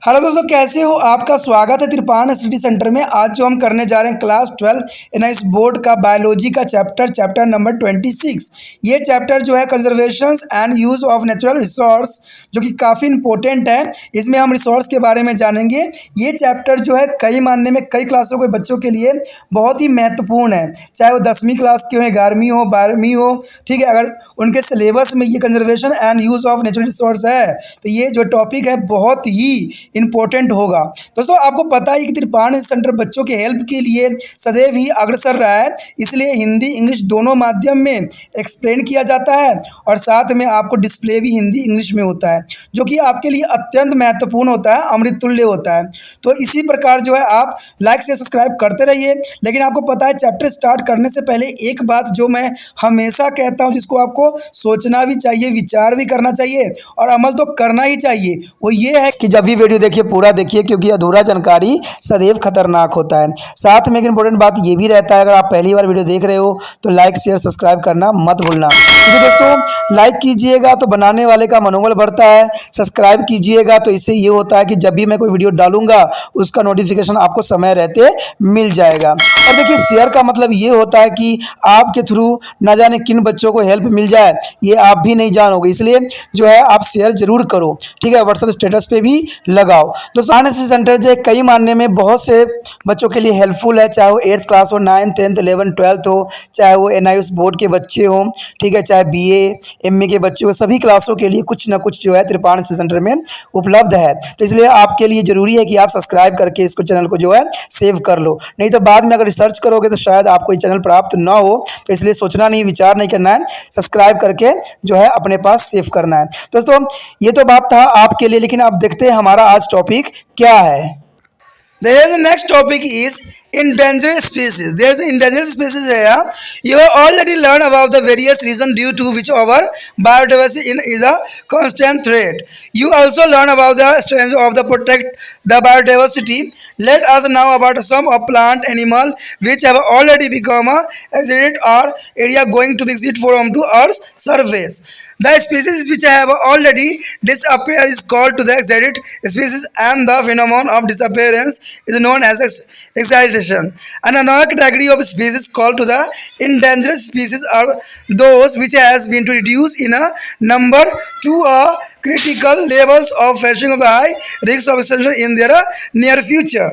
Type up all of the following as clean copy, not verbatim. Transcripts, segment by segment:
Hello दोस्तों, कैसे हो? आपका स्वागत है त्रिपान सिटी सेंटर में। आज जो हम करने जा रहे हैं क्लास 12 एनआईएस बोर्ड का बायोलॉजी का चैप्टर नंबर 26। ये चैप्टर जो है conservation and use of natural resource, जो कि काफ़ी इंपॉर्टेंट है। इसमें हम रिसोर्स के बारे में जानेंगे। ये चैप्टर जो है कई मानने में कई क्लासों के बच्चों के लिए बहुत ही महत्वपूर्ण है, चाहे वो 10वीं क्लास के हो, 11वीं हो, 12वीं हो। ठीक है, अगर उनके सिलेबस में ये conservation and use of natural resource है तो ये जो टॉपिक है बहुत ही इम्पोर्टेंट होगा। दोस्तों, आपको पता है कि त्रिपान सेंटर बच्चों के हेल्प के लिए सदैव ही अग्रसर रहा है, इसलिए हिंदी इंग्लिश दोनों माध्यम में एक्सप्लेन किया जाता है और साथ में आपको डिस्प्ले भी हिंदी इंग्लिश में होता है, जो कि आपके लिए अत्यंत महत्वपूर्ण होता है, अमृतुल्य होता है। तो इसी प्रकार जो है आप लाइक से सब्सक्राइब करते रहिए। लेकिन आपको पता है चैप्टर स्टार्ट करने से पहले एक बात जो मैं हमेशा कहता हूँ, जिसको आपको सोचना भी चाहिए, विचार भी करना चाहिए और अमल तो करना ही चाहिए, वो ये है कि जब भी वीडियो देखिए पूरा देखिए, क्योंकि अधूरा जानकारी सदैव खतरनाक होता है। साथ में एक इंपॉर्टेंट बात ये भी रहता है, अगर आप पहली बार वीडियो देख रहे हो तो लाइक शेयर सब्सक्राइब करना मत भूलना। क्योंकि दोस्तों लाइक कीजिएगा तो बनाने वाले का मनोबल बढ़ता है, सब्सक्राइब कीजिएगा तो इससे ये होता है कि जब भी मैं कोई वीडियो डालूंगा उसका नोटिफिकेशन आपको समय रहते मिल जाएगा। और देखिए शेयर का मतलब ये होता है कि आपके थ्रू न जाने किन बच्चों को हेल्प मिल जाए, ये आप भी नहीं जानोगे, इसलिए जो है आप शेयर जरूर करो। ठीक है, व्हाट्सएप स्टेटस पे भी लगाओ। दोस्तों एनआईएस सेंटर जो है कई मानने में बहुत से बच्चों के लिए हेल्पफुल है, चाहे वो 8th क्लास हो, 9th 10th 11th 12th हो, चाहे वो एनआईएस बोर्ड के बच्चे हों, ठीक है, चाहे बीए एमए के बच्चे हो, सभी क्लासों के लिए कुछ ना कुछ जो है त्रिपान सेंटर में उपलब्ध है। तो इसलिए आपके लिए ज़रूरी है कि आप सब्सक्राइब करके इसको चैनल को जो है सेव कर लो, नहीं तो बाद में अगर रिसर्च करोगे तो शायद आपको ये चैनल प्राप्त ना हो। तो इसलिए सोचना नहीं, विचार नहीं करना है, सब्सक्राइब करके जो है अपने पास सेव करना है। दोस्तों ये तो बात था आपके लिए, लेकिन आप देखते हैं हमारा आज टॉपिक क्या है। Then the next topic is endangered species. There is an endangered species here. You have already learned about the various reasons due to which our biodiversity is a constant threat. You also learn about the strengths of the protect the biodiversity. Let us now about some of plant animal which have already become a extinct or area going to be extinct from to Earth's surface. The species which have already disappeared is called to the extinct species, and the phenomenon of disappearance is known as extinction. And another category of species called to the endangered species are those which has been reduced in a number to a critical levels of facing of the high risk of extinction in their near future.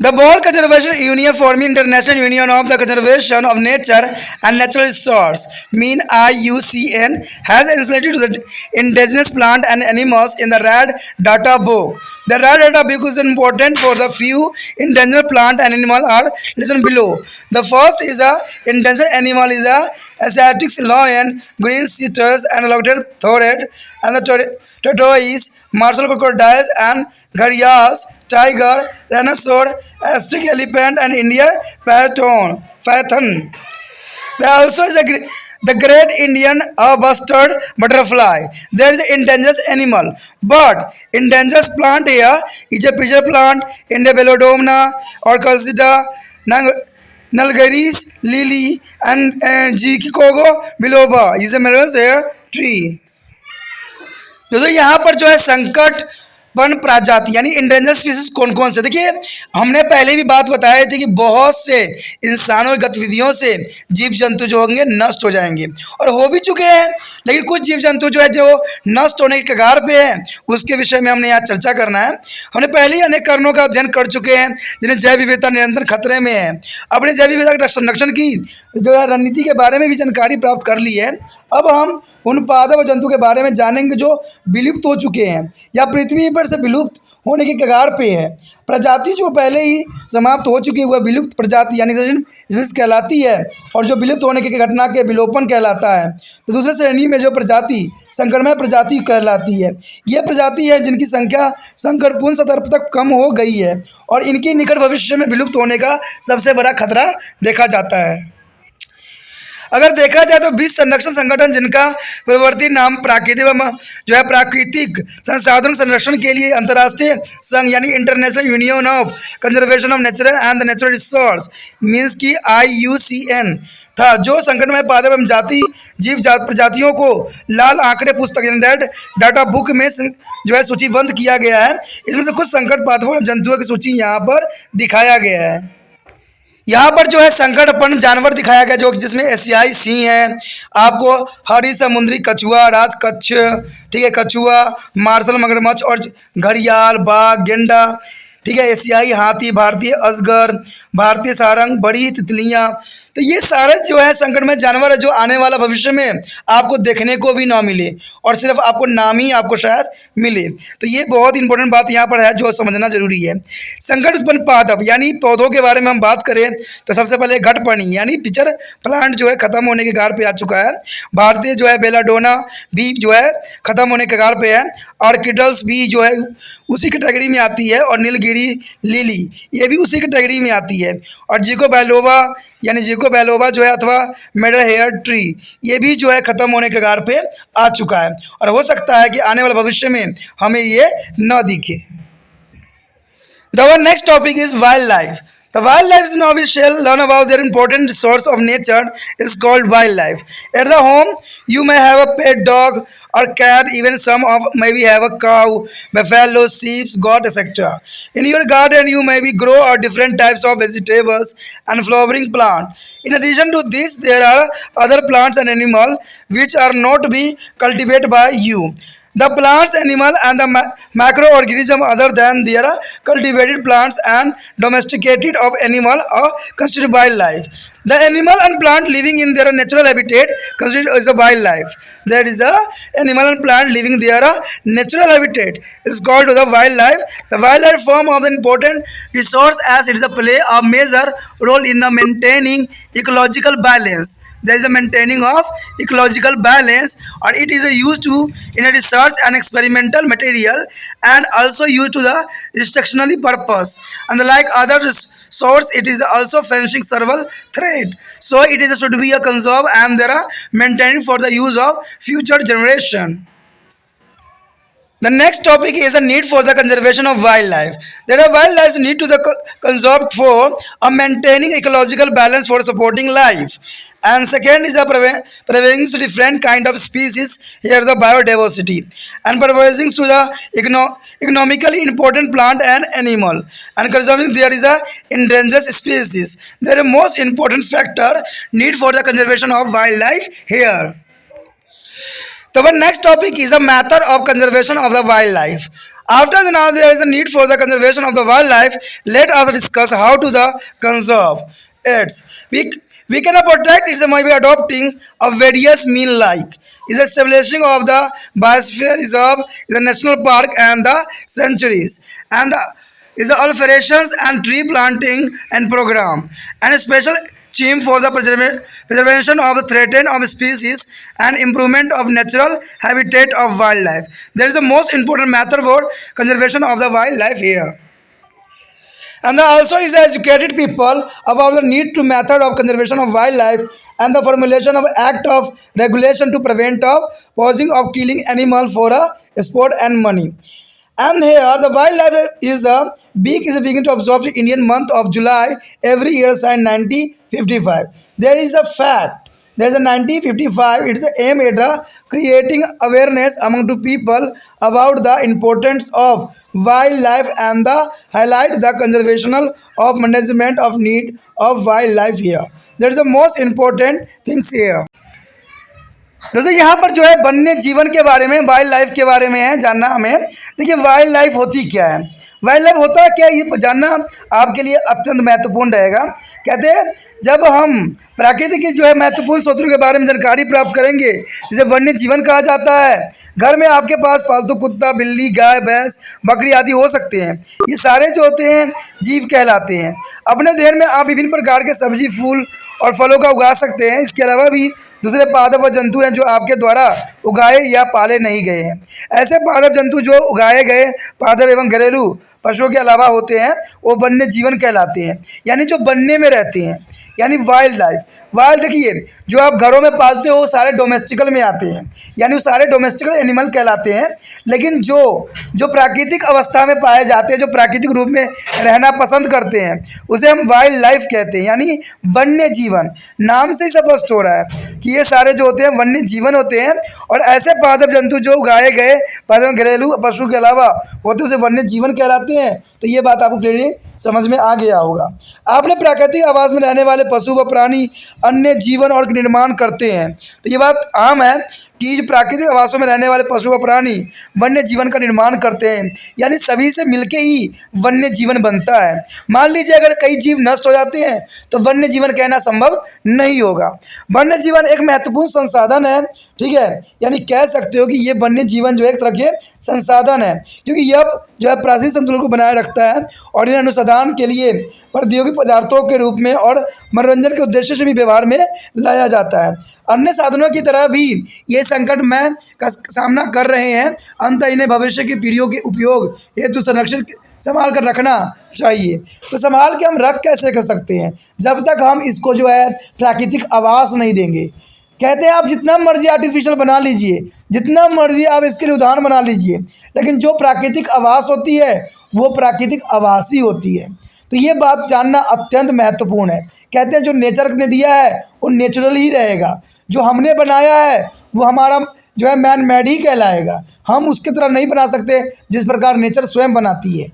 The World Conservation Union forming International Union of the Conservation of Nature and Natural Resources, mean IUCN, has installed the indigenous plant and animals in the Red Data Book. The Red Data Book is important for the few endangered plant and animal are listed below. The first is a endangered animal is a Asiatic lion, green citrus, and alligator thread, and the tortoise, martial crocodiles, and gharials, tiger, rhinoceros, Aztec elephant, and Indian python. There also is the great Indian bustard butterfly. There is an endangered animal, but endangered plant here is a preserved plant, India Belladonna, Orchidea, Nalgaris lily, and Ginkgo biloba is a minerals here trees. दोस्तों यहाँ पर जो है संकट one प्रजाति यानी endanger species कौन कौन से, देखिए हमने पहले भी बात बताई थी कि बहुत से इंसानों की गतिविधियों से जीव जंतु जो होंगे नष्ट हो जाएंगे और हो भी चुके हैं, लेकिन कुछ जीव जंतु जो है जो नष्ट होने के कगार पे हैं, उसके विषय में हमने यहाँ चर्चा करना है। हमने पहले ही अनेक कारणों का अध्ययन कर चुके हैं जिन्हें जैव विविधता निरंतर खतरे में है। अपने जैव विविधता के संरक्षण की जो है रणनीति के बारे में भी जानकारी प्राप्त कर ली है। अब हम उन पादप और जंतु के बारे में जानेंगे जो विलुप्त हो चुके हैं या पृथ्वी पर से विलुप्त होने के कगार पे है। प्रजाति जो पहले ही समाप्त हो चुकी है वह विलुप्त प्रजाति यानी स्पीसीज कहलाती है, और जो विलुप्त होने की घटना के विलोपन कहलाता है। तो दूसरे श्रेणी में जो प्रजाति संकटमय प्रजाति कहलाती है। ये प्रजाति है जिनकी संख्या संकटपूर्ण स्तर तक कम हो गई है और इनकी निकट भविष्य में विलुप्त होने का सबसे बड़ा खतरा देखा जाता है। अगर देखा जाए तो विश्व संरक्षण संगठन, जिनका पूर्ववर्ती नाम प्राकृतिक संसाधन संरक्षण के लिए अंतर्राष्ट्रीय संघ यानी international union of conservation of natural and the natural resource means की IUCN, था, जो संकटमय पादप एवं प्रजातियों को लाल आंकड़े पुस्तक यानी रेड डाटा बुक में जो है सूचीबद्ध किया गया है। इसमें से कुछ संकट पादपों एवं जंतुओं की सूची यहाँ पर दिखाया गया है। यहाँ पर जो है संकटपन्न जानवर दिखाया गया, जो जिसमें एशियाई सिंह है, आपको हरी समुद्री कछुआ, राजकच्छ, ठीक है, कछुआ, मार्शल मगरमच्छ और घड़ियाल, बाघ, गेंडा, ठीक है, एशियाई हाथी, भारतीय अजगर, भारतीय सारंग, बड़ी तितलियाँ। तो ये सारे जो है संकटमय जानवर है, जो आने वाला भविष्य में आपको देखने को भी ना मिले और सिर्फ आपको नाम ही आपको शायद मिले। तो ये बहुत इंपॉर्टेंट बात यहाँ पर है जो समझना जरूरी है। संकट उत्पन्न पादप यानी पौधों के बारे में हम बात करें तो सबसे पहले घटपर्णी यानी पिचर प्लांट जो है खत्म होने के कगार पे आ चुका है। भारतीय जो है बेलाडोना भी जो है खत्म होने के कगार पे है। ऑर्किडल्स भी जो है उसी कैटेगरी में आती है, और नीलगिरी लिली ये भी उसी कैटेगरी में आती है। और जिको बैलोबा जो है अथवा मेडल हेयर ट्री ये भी जो है ख़त्म होने के कगार पे आ चुका है, और हो सकता है कि आने वाले भविष्य में हमें ये न दिखे। The next topic is wildlife. The wildlife now we shall learn about their important source of nature is called wildlife. At the home, you may have a pet dog or cat, even some of maybe have a cow, buffalo, sheep, goat, etc. In your garden, you maybe grow different types of vegetables and flowering plant. In addition to this, there are other plants and animals which are not be cultivated by you. The plants, animal, and the macroorganism other than their cultivated plants and domesticated of animal are considered wildlife. The animal and plant living in their natural habitat considered as a wildlife. There is a animal and plant living their natural habitat is called the wildlife. The wildlife form of the important resource as it is a play a major role in maintaining ecological balance. There is a maintaining of ecological balance, or it is used to in a research and experimental material, and also used to the instructionally purpose. And like other source, it is also fencing several thread. So it is should be a conserve and there are maintained for the use of future generation. The next topic is a need for the conservation of wildlife. There are wildlife need to the conserved for maintaining ecological balance for supporting life. And second is a preserving different kind of species, here the biodiversity, and preserving to the economically important plant and animal, and conserving there is a endangered species. There is most important factor need for the conservation of wildlife here. So our next topic is a method of conservation of the wildlife. After now there is a need for the conservation of the wildlife. Let us discuss how to the conserve it. We cannot protect it by adopting a various mean like is establishing of the biosphere reserve, the national park and the sanctuaries, and the is the alterations and tree planting and program, and a special aim for the preservation of the threatened of species and improvement of natural habitat of wildlife. There is the most important method for conservation of the wildlife here. And also is educated people about the need to method of conservation of wildlife and the formulation of act of regulation to prevent of posing of killing animal for a sport and money. And here the wildlife is a big is beginning to observe the Indian month of July every year since 1955. There is a fact. There is a 1955. It's a aim at creating awareness among the people about the importance of wildlife and the highlight the conservational of management of need of wildlife here. There is the most important things here. दोस्तों यहाँ पर जो है वन्य जीवन के बारे में वाइल्ड लाइफ के बारे में है जानना हमें। देखिए वाइल्ड लाइफ होती क्या है, वाइल्ड लाइफ होता है क्या, ये जानना आपके लिए अत्यंत महत्वपूर्ण रहेगा। कहते हैं जब हम प्रकृति की जो है महत्वपूर्ण स्रोतों के बारे में जानकारी प्राप्त करेंगे, जिसे वन्य जीवन कहा जाता है। घर में आपके पास पालतू कुत्ता, बिल्ली, गाय, भैंस, बकरी आदि हो सकते हैं। ये सारे जो होते हैं जीव कहलाते हैं। अपने देर में आप विभिन्न प्रकार के सब्जी, फूल और फलों का उगा सकते हैं। इसके अलावा भी दूसरे पादप और जंतु हैं जो आपके द्वारा उगाए या पाले नहीं गए हैं। ऐसे पादप जंतु जो उगाए गए पादप एवं घरेलू पशुओं के अलावा होते हैं वो वन्य जीवन कहलाते हैं, यानी जो वन्य में रहते हैं, यानी वाइल्ड लाइफ। वाइल्ड देखिए, जो आप घरों में पालते हो वो सारे डोमेस्टिकल में आते हैं, यानी वो सारे डोमेस्टिकल एनिमल कहलाते हैं। लेकिन जो जो प्राकृतिक अवस्था में पाए जाते हैं, जो प्राकृतिक रूप में रहना पसंद करते हैं, उसे हम वाइल्ड लाइफ कहते हैं, यानी वन्य जीवन। नाम से ही स्पष्ट हो रहा है कि ये सारे जो होते हैं वन्य जीवन होते हैं। और ऐसे पादप जंतु जो उगाए गए पादप घरेलू पशु के अलावा होते उसे वन्य जीवन कहलाते हैं। तो ये बात आपको क्लियरली समझ में आ गया होगा। आपने प्राकृतिक आवास में रहने वाले पशु व प्राणी अन्य जीवन और निर्माण करते हैं, तो ये बात आम है कि प्राकृतिक आवासों में रहने वाले पशु व प्राणी वन्य जीवन का निर्माण करते हैं, यानी सभी से मिलके ही वन्य जीवन बनता है। मान लीजिए अगर कई जीव नष्ट हो जाते हैं तो वन्य जीवन कहना संभव नहीं होगा। वन्य जीवन एक महत्वपूर्ण संसाधन है, ठीक है, यानी कह सकते हो कि ये वन्य जीवन जो है एक तरह के संसाधन है, क्योंकि यह जो है प्राकृतिक संतुलन को बनाए रखता है और इन्हें अनुसंधान के लिए प्रौद्योगिक पदार्थों के रूप में और मनोरंजन के उद्देश्य से भी व्यवहार में लाया जाता है। अन्य साधनों की तरह भी ये संकट में का सामना कर रहे हैं, अंततः इन्हें भविष्य की पीढ़ियों के उपयोग हेतु संरक्षित संभाल कर रखना चाहिए। तो संभाल के हम रख कैसे कर सकते हैं, जब तक हम इसको जो है प्राकृतिक आवास नहीं देंगे। कहते हैं आप जितना मर्जी आर्टिफिशियल बना लीजिए, जितना मर्जी आप इसके लिए उदाहरण बना लीजिए, लेकिन जो प्राकृतिक आवास होती है वो प्राकृतिक आवास ही होती है। तो ये बात जानना अत्यंत महत्वपूर्ण है। कहते हैं जो नेचर ने दिया है वो नेचुरल ही रहेगा, जो हमने बनाया है वो हमारा जो है मैन मेड ही कहलाएगा। हम उसकी तरह नहीं बना सकते जिस प्रकार नेचर स्वयं बनाती है।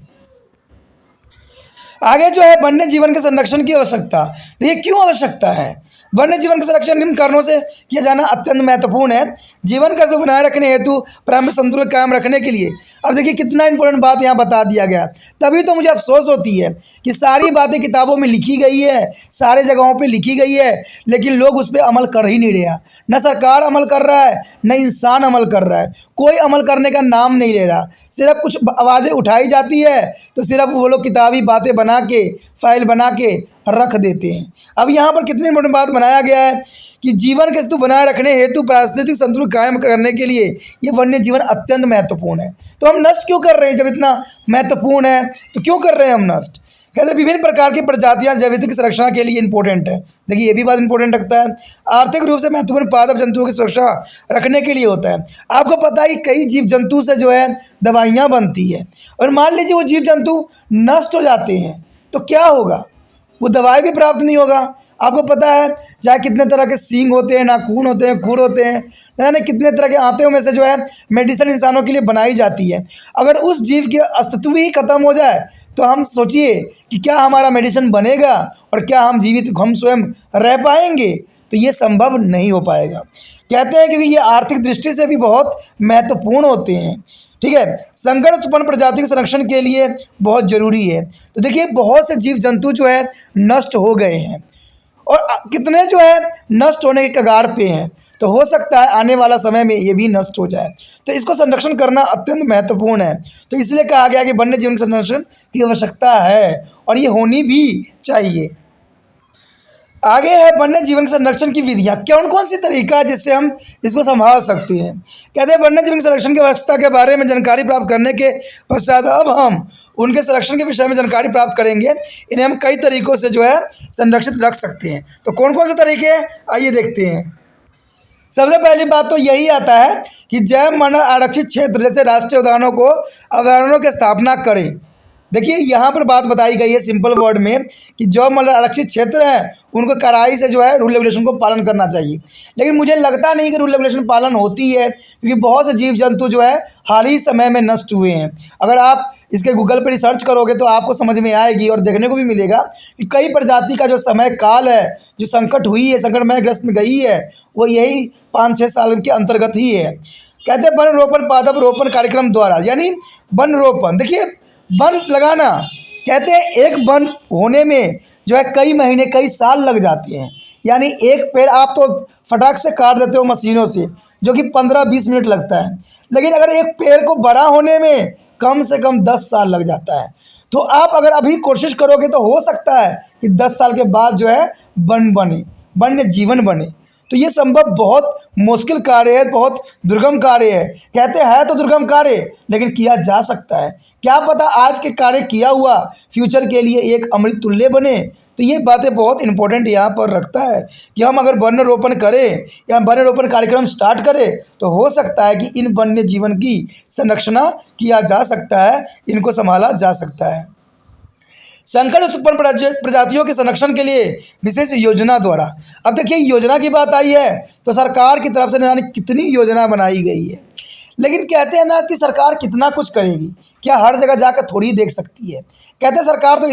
आगे जो है वन्य जीवन के संरक्षण की आवश्यकता, तो ये क्यों आवश्यकता है? वन्य जीवन का संरक्षण निम्न कारणों से किया जाना अत्यंत महत्वपूर्ण है। जीवन का जो बनाए रखने हेतु प्राकृतिक संतुलन कायम रखने के लिए। अब देखिए कितना इंपॉर्टेंट बात यहाँ बता दिया गया। तभी तो मुझे अफसोस होती है कि सारी बातें किताबों में लिखी गई है, सारे जगहों पे लिखी गई है, लेकिन लोग उस पर अमल कर ही नहीं रहा। न सरकार अमल कर रहा है, न इंसान अमल कर रहा है, कोई अमल करने का नाम नहीं ले रहा। सिर्फ कुछ आवाज़ें उठाई जाती है तो सिर्फ वो लोग किताबी बातें बना के फाइल बना के रख देते हैं। अब यहाँ पर कितनी इंपॉर्टेंट बात बनाया गया है कि जीवन के हेतु बनाए रखने हेतु पारिस्थितिक संतुलन कायम करने के लिए ये वन्य जीवन अत्यंत महत्वपूर्ण है। तो हम नष्ट क्यों कर रहे हैं? जब इतना महत्वपूर्ण है तो क्यों कर रहे हैं हम नष्ट? कहते हैं विभिन्न प्रकार की प्रजातियां जैविक संरक्षण के लिए इंपॉर्टेंट है। देखिए ये भी बात इंपॉर्टेंट रखता है। आर्थिक रूप से महत्वपूर्ण पादप जंतुओं की सुरक्षा रखने के लिए होता है। आपको पता है कि कई जीव जंतु से जो है दवाइयाँ बनती है, और मान लीजिए वो जीव जंतु नष्ट हो जाते हैं तो क्या होगा? वो दवाई भी प्राप्त नहीं होगा। आपको पता है चाहे कितने तरह के सींग होते हैं, नाखून होते हैं, खुर होते हैं, यानी कितने तरह के आंतों में से जो है मेडिसिन इंसानों के लिए बनाई जाती है। अगर उस जीव के अस्तित्व ही खत्म हो जाए तो हम सोचिए कि क्या हमारा मेडिसिन बनेगा और क्या हम जीवित हम स्वयं रह पाएंगे? तो ये संभव नहीं हो पाएगा। कहते हैं क्योंकि ये आर्थिक दृष्टि से भी बहुत महत्वपूर्ण होते हैं, ठीक है, संकट उत्पन्न प्रजाति के संरक्षण के लिए बहुत ज़रूरी है। तो देखिए बहुत से जीव जंतु जो है नष्ट हो गए हैं और कितने जो है नष्ट होने के कगार पे हैं। तो हो सकता है आने वाला समय में ये भी नष्ट हो जाए, तो इसको संरक्षण करना अत्यंत महत्वपूर्ण है। तो इसलिए कहा गया कि वन्य जीवन संरक्षण की आवश्यकता है और ये होनी भी चाहिए। आगे है वन्य जीवन संरक्षण की विधियाँ। कौन कौन सी तरीका है जिससे हम इसको संभाल सकते हैं? कहते हैं वन्य जीवन संरक्षण की व्यवस्था के बारे में जानकारी प्राप्त करने के पश्चात अब हम उनके संरक्षण के विषय में जानकारी प्राप्त करेंगे। इन्हें हम कई तरीकों से जो है संरक्षित रख सकते हैं। तो कौन कौन से तरीके हैं आइए देखते हैं। सबसे पहली बात तो यही आता है कि जैव मंडल आरक्षित क्षेत्र जैसे राष्ट्रीय उद्यानों को अभयारण्यों की स्थापना करें। देखिए यहाँ पर बात बताई गई है सिंपल वर्ड में कि जो मतलब आरक्षित क्षेत्र है उनको कड़ाई से जो है रूल रेगुलेशन को पालन करना चाहिए। लेकिन मुझे लगता नहीं कि रूल रेगुलेशन पालन होती है, क्योंकि बहुत से जीव जंतु जो है हाल ही समय में नष्ट हुए हैं। अगर आप इसके गूगल पर रिसर्च करोगे तो आपको समझ में आएगी और देखने को भी मिलेगा कि कई प्रजाति का जो समय काल है, जो संकट हुई है, संकटमय ग्रस्त में गई है, वो यही 5-6 साल के अंतर्गत ही है। कहते हैं वन रोपण पादप रोपण कार्यक्रम द्वारा, यानी वन रोपण, देखिए वन लगाना, कहते हैं एक वन होने में जो है कई महीने कई साल लग जाते हैं। यानी एक पेड़ आप तो फटाक से काट देते हो मशीनों से, जो कि 15-20 मिनट लगता है, लेकिन अगर एक पेड़ को बड़ा होने में कम से कम 10 साल लग जाता है। तो आप अगर अभी कोशिश करोगे तो हो सकता है कि 10 साल के बाद जो है वन बने, वन्य जीवन बने। तो ये संभव बहुत मुश्किल कार्य है, बहुत दुर्गम कार्य है। कहते हैं तो दुर्गम कार्य, लेकिन किया जा सकता है। क्या पता आज के कार्य किया हुआ फ्यूचर के लिए एक अमृत तुल्य बने। तो ये बातें बहुत इंपॉर्टेंट यहाँ पर रखता है कि हम अगर वन्य रोपण करें या वन्य रोपण कार्यक्रम स्टार्ट करें तो हो सकता है कि इन वन्य जीवन की संरक्षण किया जा सकता है, इनको संभाला जा सकता है। संकट उत्पन्न प्रजातियों के संरक्षण के लिए विशेष योजना द्वारा, अब देखिए योजना की बात आई है तो सरकार की तरफ से न जाने कितनी योजना बनाई गई है, लेकिन कहते हैं ना कि सरकार कितना कुछ करेगी, क्या हर जगह जाकर थोड़ी देख सकती है। कहते हैं सरकार तो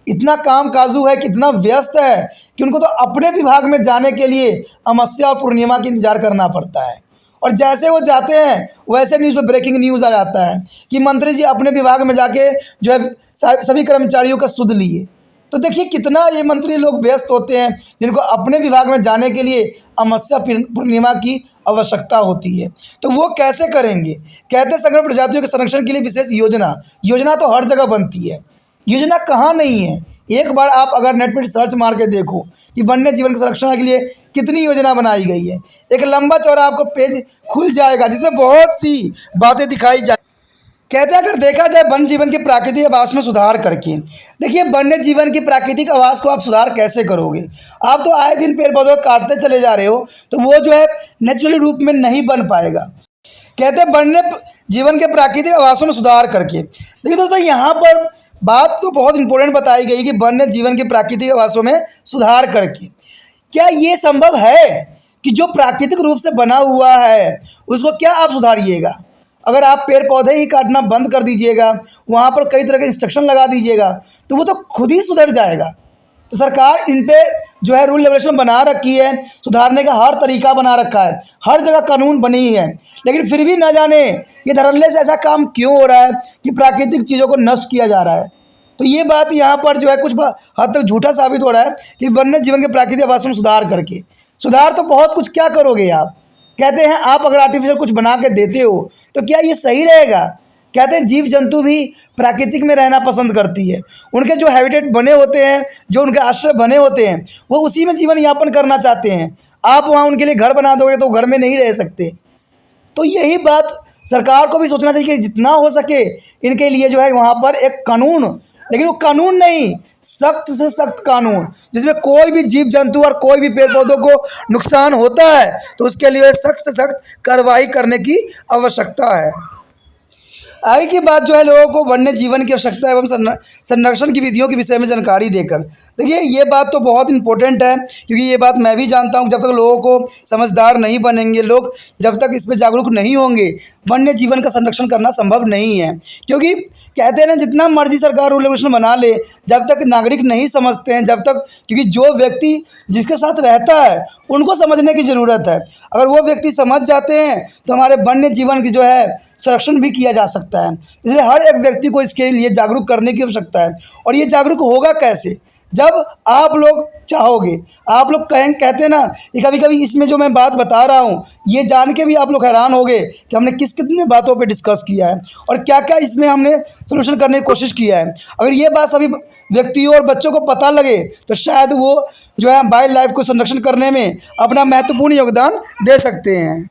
इतना काम काजू है, कितना व्यस्त है कि उनको तो अपने विभाग में जाने के लिए अमावस्या और पूर्णिमा का इंतजार करना पड़ता है, और जैसे वो जाते हैं वैसे न्यूज़ में ब्रेकिंग न्यूज़ आ जाता है कि मंत्री जी अपने विभाग में जाके जो है सभी कर्मचारियों का सुध लिए। तो देखिए कितना ये मंत्री लोग व्यस्त होते हैं जिनको अपने विभाग में जाने के लिए अमावस्या पूर्णिमा की आवश्यकता होती है, तो वो कैसे करेंगे। कहते हैं संकट प्रजातियों के संरक्षण के लिए विशेष योजना तो हर जगह बनती है, योजना कहाँ नहीं है। एक बार आप अगर नेट पर सर्च मार के देखो कि वन्य जीवन के संरक्षण के लिए कितनी योजना बनाई गई है, एक लंबा चौड़ा आपको पेज खुल जाएगा जिसमें बहुत सी बातें दिखाई जाए। कहते हैं अगर देखा जाए वन्य जीवन के प्राकृतिक आवास में सुधार करके, देखिए वन्य जीवन की प्राकृतिक आवास को आप सुधार कैसे करोगे। आप तो आए दिन पेड़ पौधों काटते चले जा रहे हो, तो वो जो है नेचुरल रूप में नहीं बन पाएगा। कहते हैं वन्य जीवन के प्राकृतिक आवासों में सुधार करके, देखिए दोस्तों यहाँ पर बात तो बहुत इंपॉर्टेंट बताई गई कि वन्य जीवन के प्राकृतिक आवासों में सुधार करके क्या ये संभव है कि जो प्राकृतिक रूप से बना हुआ है उसको क्या आप सुधारिएगा। अगर आप पेड़ पौधे ही काटना बंद कर दीजिएगा, वहाँ पर कई तरह के इंस्ट्रक्शन लगा दीजिएगा, तो वो तो खुद ही सुधर जाएगा। तो सरकार इन पे जो है रूल रेगुलेशन बना रखी है, सुधारने का हर तरीका बना रखा है, हर जगह कानून बनी है, लेकिन फिर भी न जाने ये धड़ल्ले से ऐसा काम क्यों हो रहा है कि प्राकृतिक चीज़ों को नष्ट किया जा रहा है। तो ये बात यहाँ पर जो है कुछ हद तक झूठा साबित हो रहा है कि वन्य जीवन के प्राकृतिक आवासों में सुधार करके, सुधार तो बहुत कुछ क्या करोगे आप। कहते हैं आप अगर आर्टिफिशियल कुछ बना के देते हो तो क्या ये सही रहेगा। कहते हैं जीव जंतु भी प्राकृतिक में रहना पसंद करती है, उनके जो हैबिटेट बने होते हैं, जो उनके आश्रय बने होते हैं, वो उसी में जीवन यापन करना चाहते हैं। आप वहाँ उनके लिए घर बना दोगे तो घर में नहीं रह सकते। तो यही बात सरकार को भी सोचना चाहिए कि जितना हो सके इनके लिए जो है वहाँ पर एक कानून, लेकिन वो कानून नहीं, सख्त से सख्त कानून, जिसमें कोई भी जीव जंतु और कोई भी पेड़ पौधों को नुकसान होता है तो उसके लिए सख्त से सख्त कार्रवाई करने की आवश्यकता है। आगे की बात जो है लोगों को वन्य जीवन की आवश्यकता एवं संरक्षण की विधियों के विषय में जानकारी देकर, देखिए ये बात तो बहुत इंपॉर्टेंट है क्योंकि ये बात मैं भी जानता हूँ, जब तक लोगों को समझदार नहीं बनेंगे, लोग जब तक इस पर जागरूक नहीं होंगे, वन्य जीवन का संरक्षण करना संभव नहीं है। क्योंकि कहते हैं ना जितना मर्जी सरकार रूल रेगुलेशन बना ले, जब तक नागरिक नहीं समझते हैं, जब तक, क्योंकि जो व्यक्ति जिसके साथ रहता है उनको समझने की ज़रूरत है। अगर वो व्यक्ति समझ जाते हैं तो हमारे वन्य जीवन की जो है संरक्षण भी किया जा सकता है। इसलिए हर एक व्यक्ति को इसके लिए जागरूक करने की आवश्यकता है। और ये जागरूक होगा कैसे, जब आप लोग चाहोगे। आप लोग कहते हैं ना कि कभी कभी इसमें जो मैं बात बता रहा हूँ ये जान के भी आप लोग हैरान होंगे कि हमने कितने बातों पे डिस्कस किया है और क्या क्या इसमें हमने सोल्यूशन करने की कोशिश किया है। अगर ये बात सभी व्यक्तियों और बच्चों को पता लगे तो शायद वो जो है वाइल्ड लाइफ को संरक्षण करने में अपना महत्वपूर्ण योगदान दे सकते हैं।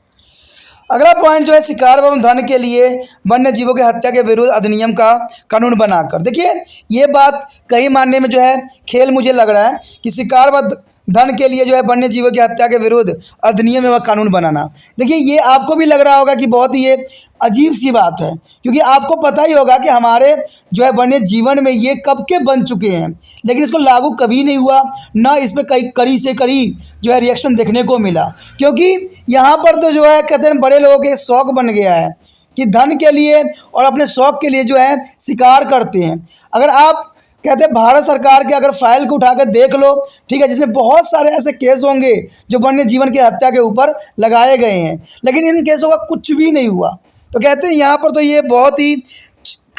अगला पॉइंट जो है शिकार एवं धन के लिए वन्य जीवों की हत्या के विरुद्ध अधिनियम का कानून बनाकर, देखिए ये बात कहीं मानने में जो है खेल मुझे लग रहा है कि शिकार व धन के लिए जो है वन्य जीवों की हत्या के विरुद्ध अधिनियम एवं कानून बनाना। देखिए ये आपको भी लग रहा होगा कि बहुत ही ये अजीब सी बात है, क्योंकि आपको पता ही होगा कि हमारे जो है वन्य जीवन में ये कब के बन चुके हैं, लेकिन इसको लागू कभी नहीं हुआ, ना इस पर कई कड़ी से कड़ी जो है रिएक्शन देखने को मिला। क्योंकि यहाँ पर तो जो है कहते हैं बड़े लोगों के शौक बन गया है कि धन के लिए और अपने शौक के लिए जो है शिकार करते हैं। अगर आप कहते हैं भारत सरकार के अगर फाइल को उठाकर देख लो, ठीक है, जिसमें बहुत सारे ऐसे केस होंगे जो वन्य जीवन की हत्या के ऊपर लगाए गए हैं, लेकिन इन केसों का कुछ भी नहीं हुआ। तो कहते हैं यहाँ पर तो ये बहुत ही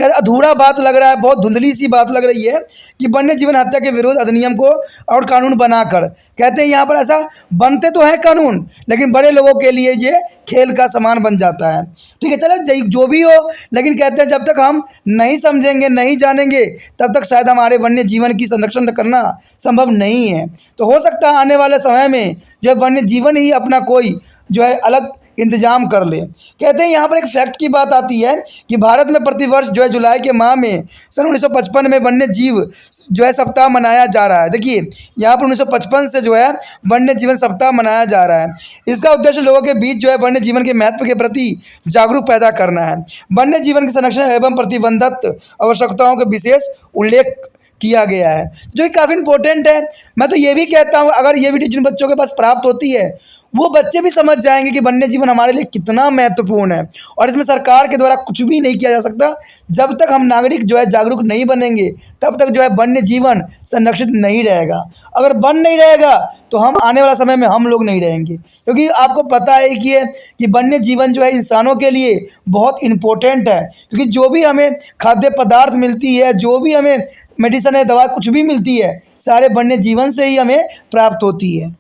अधूरा बात लग रहा है, बहुत धुंधली सी बात लग रही है कि वन्य जीवन हत्या के विरुद्ध अधिनियम को और कानून बनाकर, कहते हैं यहाँ पर ऐसा बनते तो है कानून, लेकिन बड़े लोगों के लिए ये खेल का सामान बन जाता है। ठीक है, चलो जो भी हो, लेकिन कहते हैं जब तक हम नहीं समझेंगे, नहीं जानेंगे, तब तक शायद हमारे वन्य जीवन की संरक्षण करना संभव नहीं है। तो हो सकता है आने वाले समय में जो है वन्य जीवन ही अपना कोई जो है अलग इंतजाम कर ले। कहते हैं यहाँ पर एक फैक्ट की बात आती है कि भारत में प्रतिवर्ष जो है जुलाई के माह में सन 1955 में वन्य जीव जो है सप्ताह मनाया जा रहा है। देखिए यहाँ पर 1955 से जो है वन्य जीवन सप्ताह मनाया जा रहा है। इसका उद्देश्य लोगों के बीच जो है वन्य जीवन के महत्व के प्रति जागरूक पैदा करना है। वन्य जीवन के संरक्षण एवं प्रतिबंधित आवश्यकताओं का विशेष उल्लेख किया गया है, जो कि काफ़ी इंपॉर्टेंट है। मैं तो ये भी कहता हूँ अगर ये वीडियो जिन बच्चों के पास प्राप्त होती है वो बच्चे भी समझ जाएंगे कि वन्य जीवन हमारे लिए कितना महत्वपूर्ण है, और इसमें सरकार के द्वारा कुछ भी नहीं किया जा सकता। जब तक हम नागरिक जो है जागरूक नहीं बनेंगे तब तक जो है वन्य जीवन संरक्षित नहीं रहेगा। अगर बन नहीं रहेगा तो हम आने वाला समय में हम लोग नहीं रहेंगे, क्योंकि आपको पता है कि वन्य जीवन जो है इंसानों के लिए बहुत इम्पोर्टेंट है। क्योंकि जो भी हमें खाद्य पदार्थ मिलती है, जो भी हमें मेडिसिन है, दवा कुछ भी मिलती है, सारे वन्य जीवन से ही हमें प्राप्त होती है।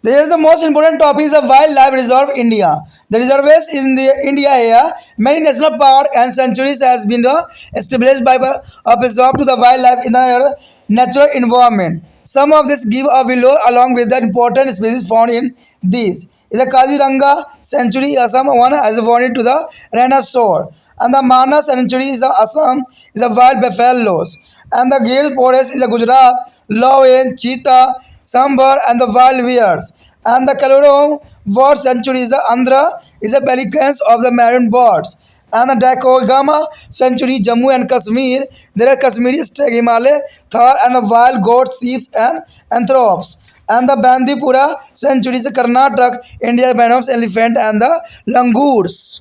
There is the most important topic is the wildlife reserve India. The reserves in the India here, many national park and sanctuaries has been established by a preserve to the wildlife in the natural environment. Some of this give a below along with the important species found in these. Is the Kaziranga Sanctuary Assam one as awarded to the rhinoceros, and the Manas Sanctuary is the Assam is a wild buffaloes, and the Gir Forest is the Gujarat, Lowen, Cheetah, Sambar and the wild bears, and the Kalorong Bird Sanctuary is the Andhra is the pelicans of the marine birds, and the Dakogama Sanctuary Jammu and Kashmir there are Kashmiri stag Himalaya Thar and the wild goats, sheep and antelopes, and the Bandipura Sanctuary is the Karnataka India binoms elephant and the langurs.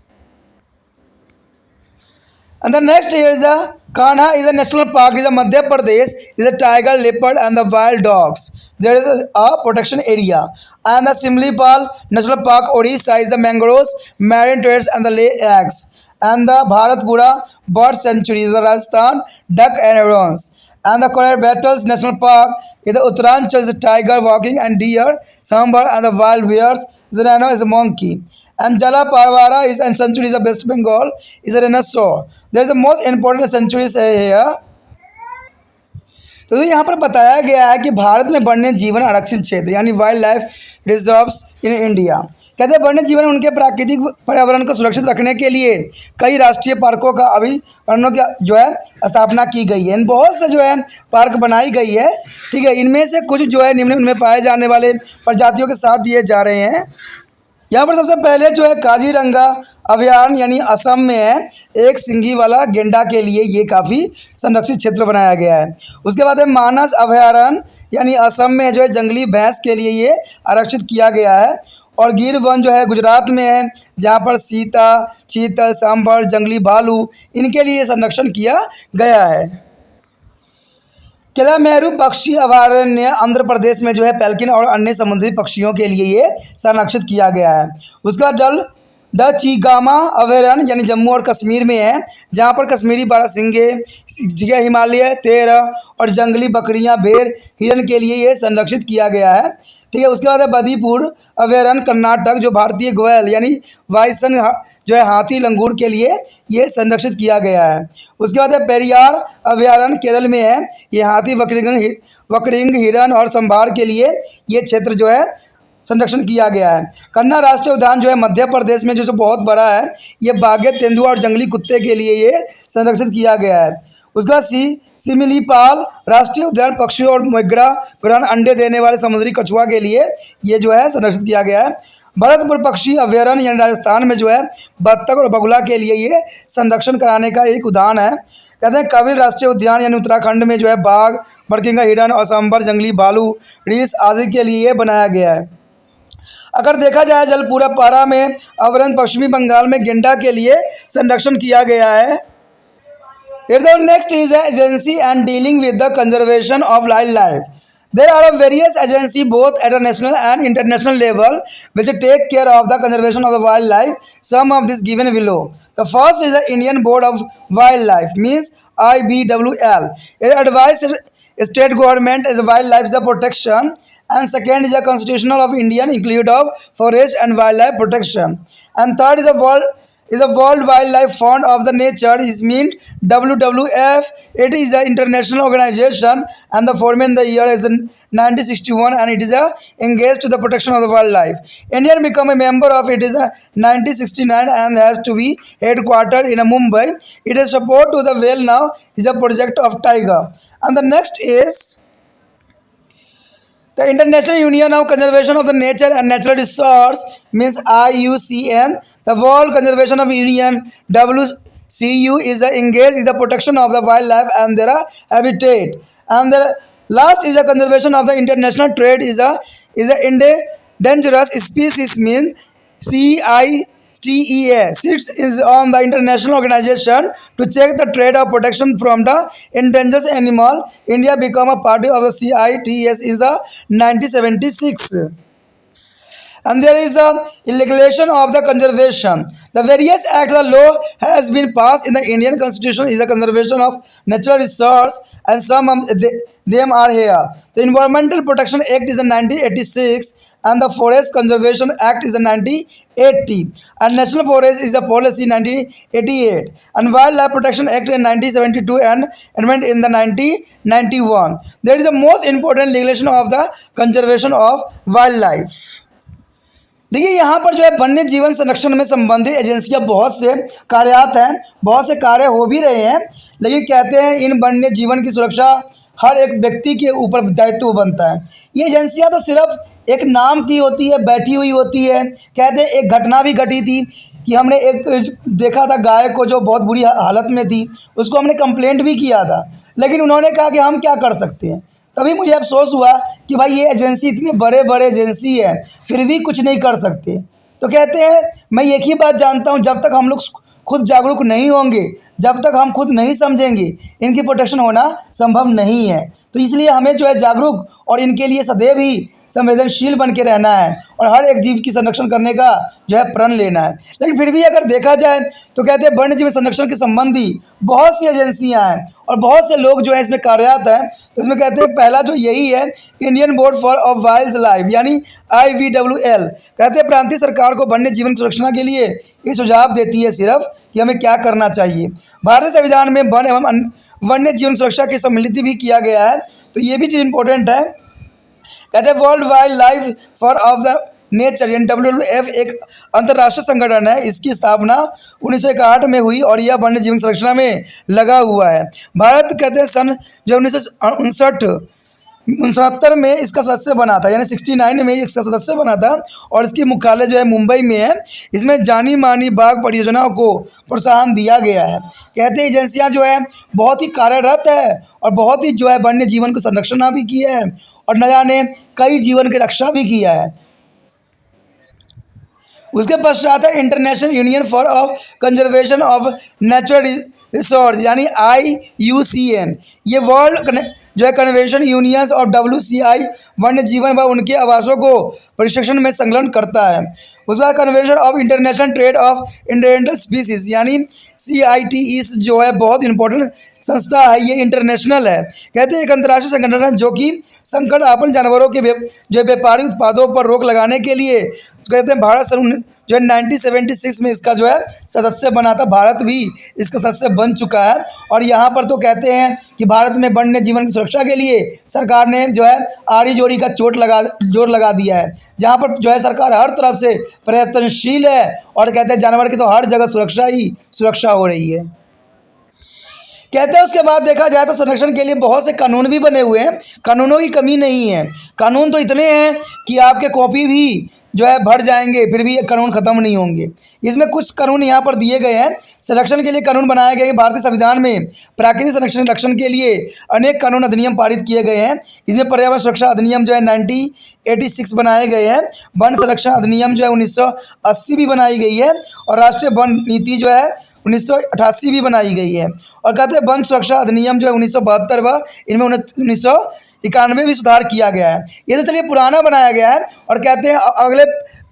And the next here is the Kanha is a national park, is a Madhya Pradesh, is a tiger, leopard and the wild dogs. There is a protection area. And the Simlipal National Park, Odisha is the mangroves, marine turtles and the lay eggs. And the Bharatpura Bird Sanctuary is the Rajasthan, duck and herons. And the Kolar Battles National Park is the Uttaranchal is a tiger walking and deer, sambar and the wild bears, the rhino is a monkey. And Jala Parvara is and sanctuary is the West Bengal is a rhinoceros. There is the most important sanctuaries here. तो यहाँ पर बताया गया है कि भारत में वन्य जीवन आरक्षित क्षेत्र यानी wild life reserves in India. कहते हैं वन्य जीवन उनके प्राकृतिक पर्यावरण को सुरक्षित रखने के लिए कई राष्ट्रीय पार्कों का अभिवर्णों की जो है स्थापना की गई है। इन बहुत से जो है पार्क बनाई गई है, ठीक है। इनमें से कुछ जो है निम्न उनमें पाए जाने वाले प्रजातियों के साथ दिए जा रहे हैं। यहाँ पर सबसे पहले जो है काजीरंगा अभयारण्य यानी असम में है, एक सिंगी वाला गेंडा के लिए ये काफ़ी संरक्षित क्षेत्र बनाया गया है। उसके बाद है मानस अभयारण्य यानी असम में जो है जंगली भैंस के लिए ये आरक्षित किया गया है। और गिर वन जो है गुजरात में है, जहाँ पर सीता, चीतल, सांभर, जंगली भालू इनके लिए संरक्षण किया गया है। केलामेरू पक्षी अभयारण्य आंध्र प्रदेश में जो है पेल्किन और अन्य समुद्री पक्षियों के लिए ये संरक्षित किया गया है। उसका डचीगामा अभयारण्य यानी जम्मू और कश्मीर में है, जहाँ पर कश्मीरी बारहसिंगे, जगह हिमालय तेरह और जंगली बकरियाँ, भेड़, हिरन के लिए ये संरक्षित किया गया है, ठीक है। उसके बाद है बदीपुर अभयारण्य कर्नाटक, जो भारतीय ग्वाल यानी वाइसन जो है हाथी लंगूर के लिए ये संरक्षित किया गया है। उसके बाद है पेरियार अभयारण्य केरल में है, ये हाथी, बकरिंग, हिरन और संभार के लिए ये क्षेत्र जो है संरक्षण किया गया है। कन्ना राष्ट्रीय उद्यान जो है मध्य प्रदेश में जो बहुत बड़ा है, ये बाघे, तेंदुआ और जंगली कुत्ते के लिए ये संरक्षित किया गया है। उसका सिमिलीपाल राष्ट्रीय उद्यान पक्षियों और मोगरा प्रधान अंडे देने वाले समुद्री कछुआ के लिए ये जो है संरक्षित किया गया है। भरतपुर पक्षी अभयारण्य यानी राजस्थान में जो है बत्तख और बगुला के लिए ये संरक्षण कराने का एक उद्यान है। कहते हैं काबिल राष्ट्रीय उद्यान यानी उत्तराखंड में जो है बाघ, बरकिंगा, हिरन और सांबर, जंगली भालू, रीछ आदि के लिए ये बनाया गया है। अगर देखा जाए जलपूरा पारा में अभयारण्य पश्चिमी बंगाल में गेंडा के लिए संरक्षण किया गया है। Next is the agency and dealing with the conservation of wildlife. There are various agencies both at a national and international level which take care of the conservation of the wildlife. Some of these given below. The first is the Indian Board of Wildlife, means IBWL. It advises state government as wildlife protection, and second is the Constitution of India include of forest and wildlife protection, and third is the World is a World Wildlife Fund of the Nature is meant WWF. It is an international organization and the formed in the year is in 1961 and it is engaged to the protection of the wildlife. India become a member of it is a 1969 and has to be headquartered in Mumbai. It is support to the whale now is a project of tiger. And the next is the International Union of Conservation of the Nature and Natural Resources means IUCN. The World Conservation of Union WCU is engaged in the protection of the wildlife and their habitat. And the last is the conservation of the international trade is a endangered species means CITES. Sits is on the international organization to check the trade of protection from the endangered animal. India become a party of the CITES is a 1976. And there is a regulation of the conservation. The various acts the law has been passed in the Indian Constitution is a conservation of natural resource and some of them are here. The Environmental Protection Act is in 1986 and the Forest Conservation Act is in 1980 and National Forest is a policy in 1988 and Wildlife Protection Act in 1972 and amendment in the 1991. There is the most important regulation of the conservation of wildlife. देखिए यहाँ पर जो है वन्य जीवन संरक्षण में संबंधित एजेंसियाँ बहुत से कार्यरत हैं, बहुत से कार्य हो भी रहे हैं, लेकिन कहते हैं इन वन्य जीवन की सुरक्षा हर एक व्यक्ति के ऊपर दायित्व बनता है। ये एजेंसियाँ तो सिर्फ एक नाम की होती है, बैठी हुई होती है। कहते हैं एक घटना भी घटी थी कि हमने एक देखा था गाय को जो बहुत बुरी हालत में थी, उसको हमने कंप्लेंट भी किया था, लेकिन उन्होंने कहा कि हम क्या कर सकते हैं। तभी मुझे अफसोस हुआ कि भाई ये एजेंसी इतने बड़े बड़े एजेंसी है फिर भी कुछ नहीं कर सकते। तो कहते हैं मैं एक ही बात जानता हूँ, जब तक हम लोग खुद जागरूक नहीं होंगे, जब तक हम खुद नहीं समझेंगे, इनकी प्रोटेक्शन होना संभव नहीं है। तो इसलिए हमें जो है जागरूक और इनके लिए सदैव ही संवेदनशील बन के रहना है और हर एक जीव की संरक्षण करने का जो है प्रण लेना है। लेकिन फिर भी अगर देखा जाए तो कहते हैं वन्य जीव संरक्षण के संबंधी बहुत सी एजेंसियां हैं और बहुत से लोग जो है इसमें कार्यरत हैं। तो इसमें कहते हैं पहला जो यही है Indian board for of wild life यानी IVWL। कहते हैं प्रांतीय सरकार को वन्य जीवन सुरक्षा के लिए ये सुझाव देती है सिर्फ कि हमें क्या करना चाहिए। भारतीय संविधान में वन एवं वन्य जीवन सुरक्षा की सम्मिलित भी किया गया है, तो ये भी चीज़ इंपॉर्टेंट है। कहते हैं world wild life for of the nature यानी WWF एक अंतर्राष्ट्रीय संगठन है। इसकी स्थापना 1961 में हुई और यह वन्य जीवन संरक्षण में लगा हुआ है। भारत कहते हैं सन जो 1969 में इसका सदस्य बना था, यानी 69 में इसका सदस्य बना था और इसकी मुख्यालय जो है मुंबई में है। इसमें जानी मानी बाघ परियोजनाओं को प्रोत्साहन दिया गया है। कहते हैं एजेंसियां जो है बहुत ही कार्यरत है और बहुत ही जो है वन्य जीवन को संरक्षण भी किया है और न जाने कई जीवन की रक्षा भी किया है। उसके पश्चात है international union for of conservation of natural resource यानी IUCN। ये वर्ल्ड जो है कन्वेंशन यूनियंस और WCI वन्य जीवन व उनके आवासों को प्रशिक्षण में संलग्न करता है। उसका convention of international trade off endangered species यानी CITES जो है बहुत इंपॉर्टेंट संस्था है। ये इंटरनेशनल है। कहते हैं एक अंतर्राष्ट्रीय संगठन है जो कि संकट आपन्न जानवरों के जो व्यापारिक उत्पादों पर रोक लगाने के लिए कहते हैं भारत सन जो है 1976 में इसका जो है सदस्य बना था। भारत भी इसका सदस्य बन चुका है और यहाँ पर तो कहते हैं कि भारत में वन्य जीवन की सुरक्षा के लिए सरकार ने जो है आड़ी जोड़ी का जोर लगा दिया है, जहाँ पर जो है सरकार हर तरफ से प्रयत्नशील है और कहते हैं जानवर की तो हर जगह सुरक्षा हो रही है। कहते हैं उसके बाद देखा जाए तो संरक्षण के लिए बहुत से कानून भी बने हुए हैं। कानूनों की कमी नहीं है, कानून तो इतने हैं कि आपके कॉपी भी जो है भर जाएंगे फिर भी ये कानून ख़त्म नहीं होंगे। इसमें कुछ कानून यहाँ पर दिए गए हैं। संरक्षण के लिए कानून बनाए गए। भारतीय संविधान में प्राकृतिक संरक्षण के लिए अनेक कानून अधिनियम पारित किए गए हैं। इसमें पर्यावरण सुरक्षा अधिनियम जो है 1986 बनाए गए हैं। वन संरक्षण अधिनियम जो है 1980 भी बनाई गई है और राष्ट्रीय वन नीति जो है 1988 भी बनाई गई है। और कहते हैं वन सुरक्षा अधिनियम जो है 1972 व इनमें 91 भी सुधार किया गया है। ये तो चलिए पुराना बनाया गया है, और कहते हैं अगले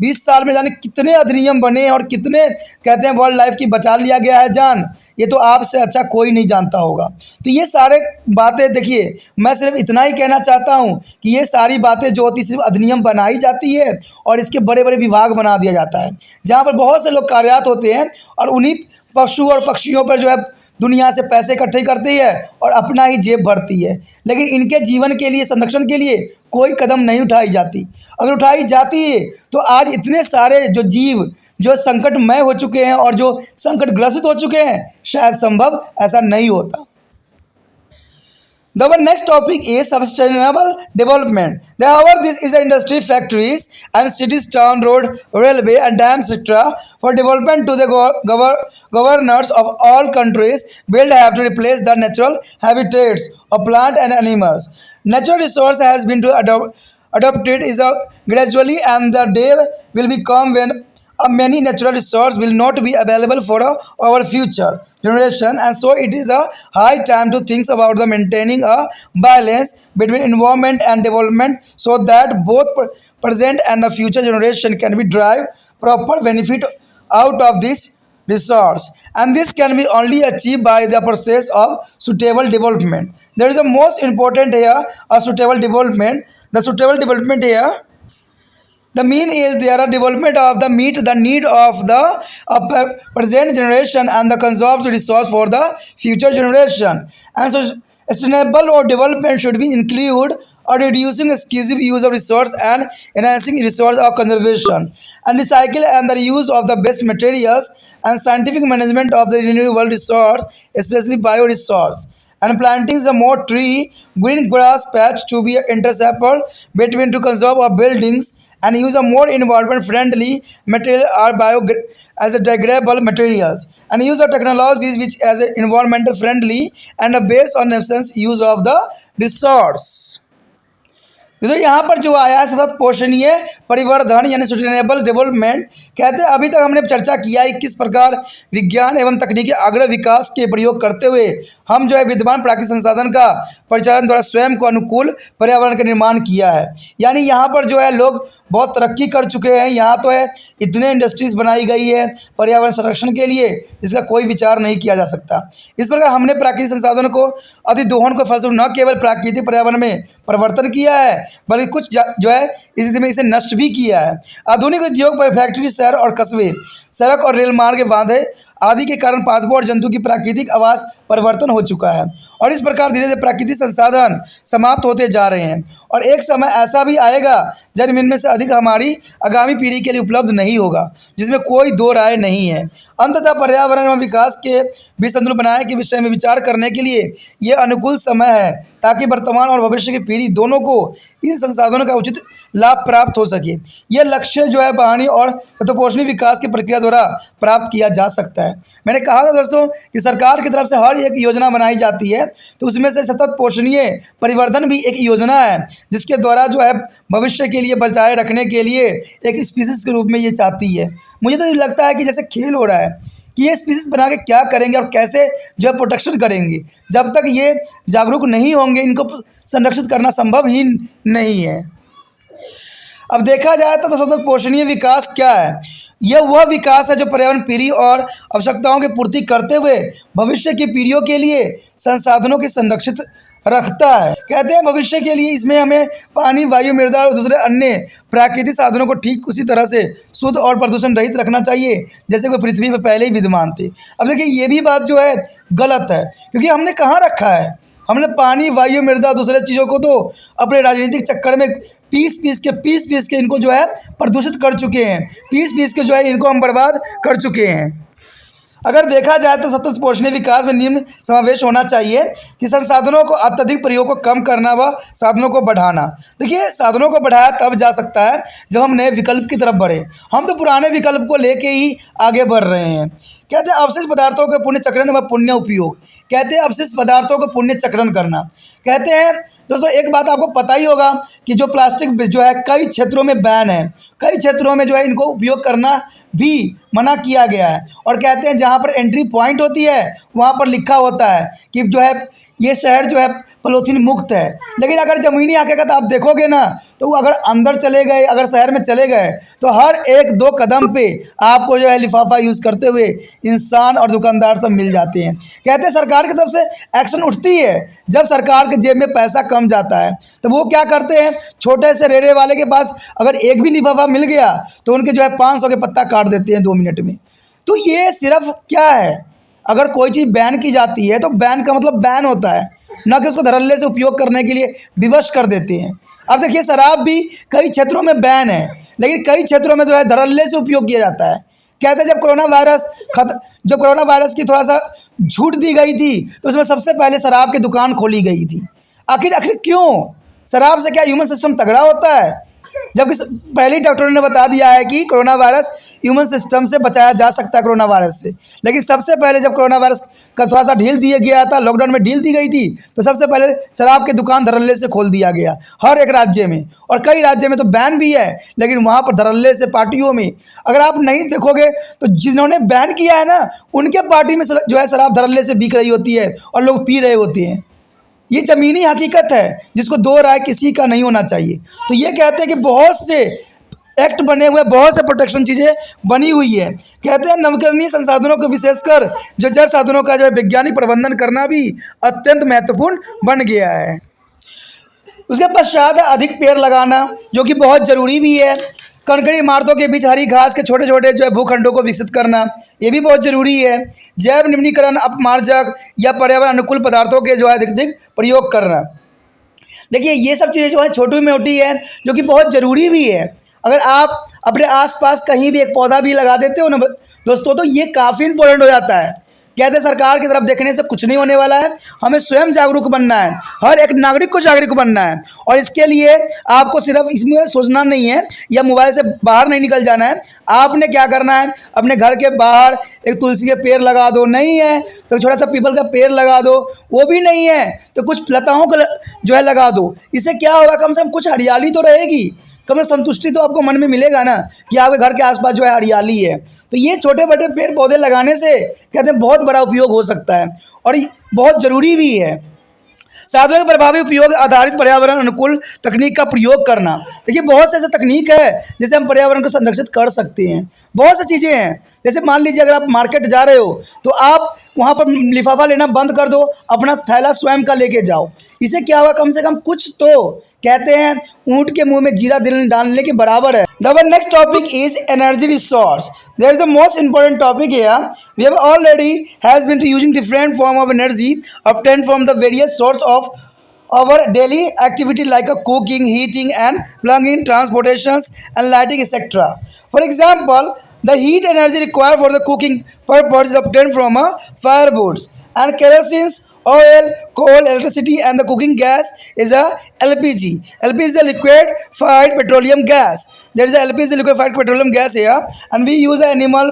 20 साल में जाने कितने अधिनियम बने और कितने कहते हैं वर्ल्ड लाइफ की बचा लिया गया है जान, ये तो आपसे अच्छा कोई नहीं जानता होगा। तो ये सारे बातें देखिए, मैं सिर्फ इतना ही कहना चाहता हूँ कि ये सारी बातें जो होती सिर्फ अधिनियम बनाई जाती है और इसके बड़े बड़े विभाग बना दिया जाता है, जहाँ पर बहुत से लोग कार्यरत होते हैं और उन्हीं पशु और पक्षियों पर जो है दुनिया से पैसे इकट्ठे करती है और अपना ही जेब भरती है, लेकिन इनके जीवन के लिए, संरक्षण के लिए कोई कदम नहीं उठाई जाती। अगर उठाई जाती है तो आज इतने सारे जो जीव जो संकटमय हो चुके हैं और जो संकटग्रसित हो चुके हैं, शायद संभव ऐसा नहीं होता। The next topic is sustainable development. However, this is the industry, factories and cities, town, road, railway and dams, etc. For development to the governors of all countries will have to replace the natural habitats of plant and animals. Natural resource has been to adopted is gradually, and the day will become when many natural resources will not be available for our future generation, and so it is a high time to think about the maintaining a balance between environment and development, so that both present and the future generation can be derive proper benefit out of this resource, and this can be only achieved by the process of suitable development. There is a most important here, a suitable development. The suitable development here, the mean is there a development of the meet the need of the present generation and the conserved resource for the future generation. And so sustainable or development should be include or reducing excessive use of resource and enhancing resource of conservation and recycle and the use of the best materials and scientific management of the renewable resource, especially bioresource, and planting the more tree, green grass patch to be intercepted between to conserve our buildings, and use a more environment friendly material or as a degradable materials, and use of technologies which as a environmental friendly and a based on efficient use of the resource. तो यहाँ पर जो आया है सतत पोषणीय परिवर्धन यानी sustainable development, कहते हैं अभी तक हमने चर्चा किया है किस प्रकार विज्ञान एवं तकनीकी अग्र विकास के प्रयोग करते हुए हम जो है विद्यमान प्राकृतिक संसाधन का परिचालन द्वारा स्वयं को अनुकूल पर्यावरण का निर्माण किया है। यानी यहाँ पर जो है लोग बहुत तरक्की कर चुके हैं, यहाँ तो है इतने इंडस्ट्रीज़ बनाई गई है पर्यावरण संरक्षण के लिए जिसका कोई विचार नहीं किया जा सकता। इस प्रकार हमने प्राकृतिक संसाधनों को अतिदोहन को फलस्वरूप न केवल प्राकृतिक पर्यावरण में परिवर्तन किया है बल्कि कुछ जो है इसी में इसे नष्ट भी किया है। आधुनिक उद्योग पर फैक्ट्री, शहर और कस्बे, सड़क और रेल मार्ग, बांधे आदि के कारण पादपों और जंतु की प्राकृतिक आवास परिवर्तन हो चुका है और इस प्रकार धीरे धीरे प्राकृतिक संसाधन समाप्त होते जा रहे हैं और एक समय ऐसा भी आएगा जब इनमें से अधिक हमारी आगामी पीढ़ी के लिए उपलब्ध नहीं होगा, जिसमें कोई दो राय नहीं है। अंततः पर्यावरण एवं विकास के भी संतुलन बनाने के विषय में विचार करने के लिए ये अनुकूल समय है ताकि वर्तमान और भविष्य की पीढ़ी दोनों को इन संसाधनों का उचित लाभ प्राप्त हो सके। यह लक्ष्य जो है बहानी और सतपोषणी विकास की प्रक्रिया द्वारा प्राप्त किया जा सकता है। मैंने कहा था दोस्तों कि सरकार की तरफ से हर एक योजना बनाई जाती है तो उसमें से सतत पोषणीय परिवर्धन भी एक योजना है जिसके द्वारा जो है भविष्य के लिए बचाए रखने के लिए एक स्पीसीज के रूप में ये चाहती है। मुझे तो ये लगता है कि जैसे खेल हो रहा है कि ये स्पीसीज बना के क्या करेंगे और कैसे जो है प्रोटेक्शन करेंगे, जब तक ये जागरूक नहीं होंगे इनको संरक्षित करना संभव ही नहीं है। अब देखा जाए तो सतत पोषणीय विकास क्या है? यह वह विकास है जो पर्यावरण पीढ़ी और आवश्यकताओं की पूर्ति करते हुए भविष्य की पीढ़ियों के लिए संसाधनों की संरक्षित रखता है। कहते हैं भविष्य के लिए इसमें हमें पानी, वायु, मृदा और दूसरे अन्य प्राकृतिक साधनों को ठीक उसी तरह से शुद्ध और प्रदूषण रहित रखना चाहिए जैसे कोई पृथ्वी पर पहले ही विद्यमान थे। अब देखिए ये भी बात जो है गलत है क्योंकि हमने कहाँ रखा है, हमने पानी, वायु, मृदा दूसरे चीज़ों को तो अपने राजनीतिक चक्कर में पीस के इनको जो है प्रदूषित कर चुके हैं, पीस के जो है इनको हम बर्बाद कर चुके हैं। अगर देखा जाए तो सतत पोषणीय विकास में निम्न समावेश होना चाहिए कि संसाधनों को अत्यधिक प्रयोग को कम करना व साधनों को बढ़ाना। देखिए साधनों को बढ़ाया तब जा सकता है जब हम नए विकल्प की तरफ बढ़े, हम तो पुराने विकल्प को लेके ही आगे बढ़ रहे हैं। कहते हैं अवशिष्ट पदार्थों के पुण्य चक्रण व पुण्य उपयोग, कहते हैं अवशिष्ट पदार्थों को पुण्य चक्रण करना। कहते हैं दोस्तों एक बात आपको पता ही होगा कि जो प्लास्टिक जो है कई क्षेत्रों में बैन है, कई क्षेत्रों में जो है इनको उपयोग करना भी मना किया गया है। और कहते हैं जहाँ पर एंट्री पॉइंट होती है वहाँ पर लिखा होता है कि जो है ये शहर जो है पॉलीथीन मुक्त है। लेकिन अगर ज़मीनी हकीकत आप देखोगे ना, तो वो अगर अंदर चले गए, अगर शहर में चले गए, तो हर एक दो कदम पे आपको जो है लिफाफा यूज़ करते हुए इंसान और दुकानदार सब मिल जाते हैं। कहते हैं सरकार की तरफ से एक्शन उठती है जब सरकार के जेब में पैसा कम जाता है, तो वो क्या करते हैं, छोटे से रेड़े वाले के पास अगर एक भी लिफाफा मिल गया तो उनके जो है 500 के पत्ता काट देते हैं 2 मिनट में। तो ये सिर्फ क्या है, अगर कोई चीज़ बैन की जाती है तो बैन का मतलब बैन होता है, न कि उसको धड़ल्ले से उपयोग करने के लिए विवश कर देते हैं। अब देखिए शराब भी कई क्षेत्रों में बैन है, लेकिन कई क्षेत्रों में जो है धड़ल्ले से उपयोग किया जाता है। कहते हैं जब कोरोना वायरस की थोड़ा सा छूट दी गई थी तो उसमें सबसे पहले शराब की दुकान खोली गई थी। आखिर आखिर क्यों? शराब से क्या ह्यूमन सिस्टम तगड़ा होता है? जबकि पहले ही डॉक्टरों ने बता दिया है कि कोरोना वायरस ह्यूमन सिस्टम से बचाया जा सकता है कोरोना वायरस से। लेकिन सबसे पहले जब कोरोना वायरस का थोड़ा सा ढील दिया गया था, लॉकडाउन में ढील दी गई थी, तो सबसे पहले शराब की दुकान धड़ल्ले से खोल दिया गया हर एक राज्य में। और कई राज्य में तो बैन भी है, लेकिन वहाँ पर धड़ल्ले से पार्टियों में अगर आप नहीं देखोगे तो जिन्होंने बैन किया है ना, उनके पार्टी में जो है शराब धड़ल्ले से बिक रही होती है और लोग पी रहे होते हैं। ये ज़मीनी हकीकत है जिसको दो राय किसी का नहीं होना चाहिए। तो ये कहते हैं कि बहुत से एक्ट बने हुए, बहुत से प्रोटेक्शन चीज़ें बनी हुई है। कहते हैं नवीकरणीय संसाधनों को विशेषकर जो जल साधनों का जो है वैज्ञानिक प्रबंधन करना भी अत्यंत महत्वपूर्ण बन गया है। उसके पश्चात है अधिक पेड़ लगाना, जो कि बहुत ज़रूरी भी है। कंकड़ी इमारतों के बीच हरी घास के छोटे छोटे जो है भूखंडों को विकसित करना, ये भी बहुत ज़रूरी है। जैव निम्नीकरण, अपमार्जक या पर्यावरण अनुकूल पदार्थों के जो है अधिक प्रयोग करना। देखिए ये सब चीज़ें जो है छोटी मोटी है, जो कि बहुत ज़रूरी भी है। अगर आप अपने आसपास कहीं भी एक पौधा भी लगा देते हो ना दोस्तों, तो ये काफ़ी इंपॉर्टेंट हो जाता है। कहते हैं सरकार की तरफ देखने से कुछ नहीं होने वाला है, हमें स्वयं जागरूक बनना है, हर एक नागरिक को जागरूक बनना है। और इसके लिए आपको सिर्फ इसमें सोचना नहीं है या मोबाइल से बाहर नहीं निकल जाना है। आपने क्या करना है, अपने घर के बाहर एक तुलसी के पेड़ लगा दो, नहीं है तो छोटा सा पीपल का पेड़ लगा दो, वो भी नहीं है तो कुछ लताओं का जो है लगा दो। इससे क्या होगा, कम से कम कुछ हरियाली तो रहेगी, कम से संतुष्टि तो आपको मन में मिलेगा ना कि आपके घर के आसपास जो है हरियाली है। तो ये छोटे बड़े पेड़ पौधे लगाने से कहते हैं बहुत बड़ा उपयोग हो सकता है और ये बहुत ज़रूरी भी है। साधनों के प्रभावी उपयोग आधारित पर्यावरण अनुकूल तकनीक का प्रयोग करना। देखिए बहुत से ऐसे तकनीक है जिससे हम पर्यावरण को संरक्षित कर सकते हैं। बहुत सी चीज़ें हैं, जैसे मान लीजिए अगर आप मार्केट जा रहे हो तो आप वहाँ पर लिफाफा लेना बंद कर दो, अपना थैला स्वयं का लेके जाओ। इससे क्या हुआ, कम से कम कुछ तो कहते हैं ऊँट के मुंह में जीरा डालने के बराबर है। The next topic is energy resource. There is the most important topic here. We have already has been using different form of energy obtained from the various source of our daily activity like a cooking, heating and plumbing, transportations and lighting, etc. For example, the heat energy required for the cooking purpose is obtained from a firewoods and kerosene, oil, coal, electricity and the cooking gas is a LPG. LPG is a liquefied petroleum gas. There is a LPG liquefied petroleum gas here, and we use animal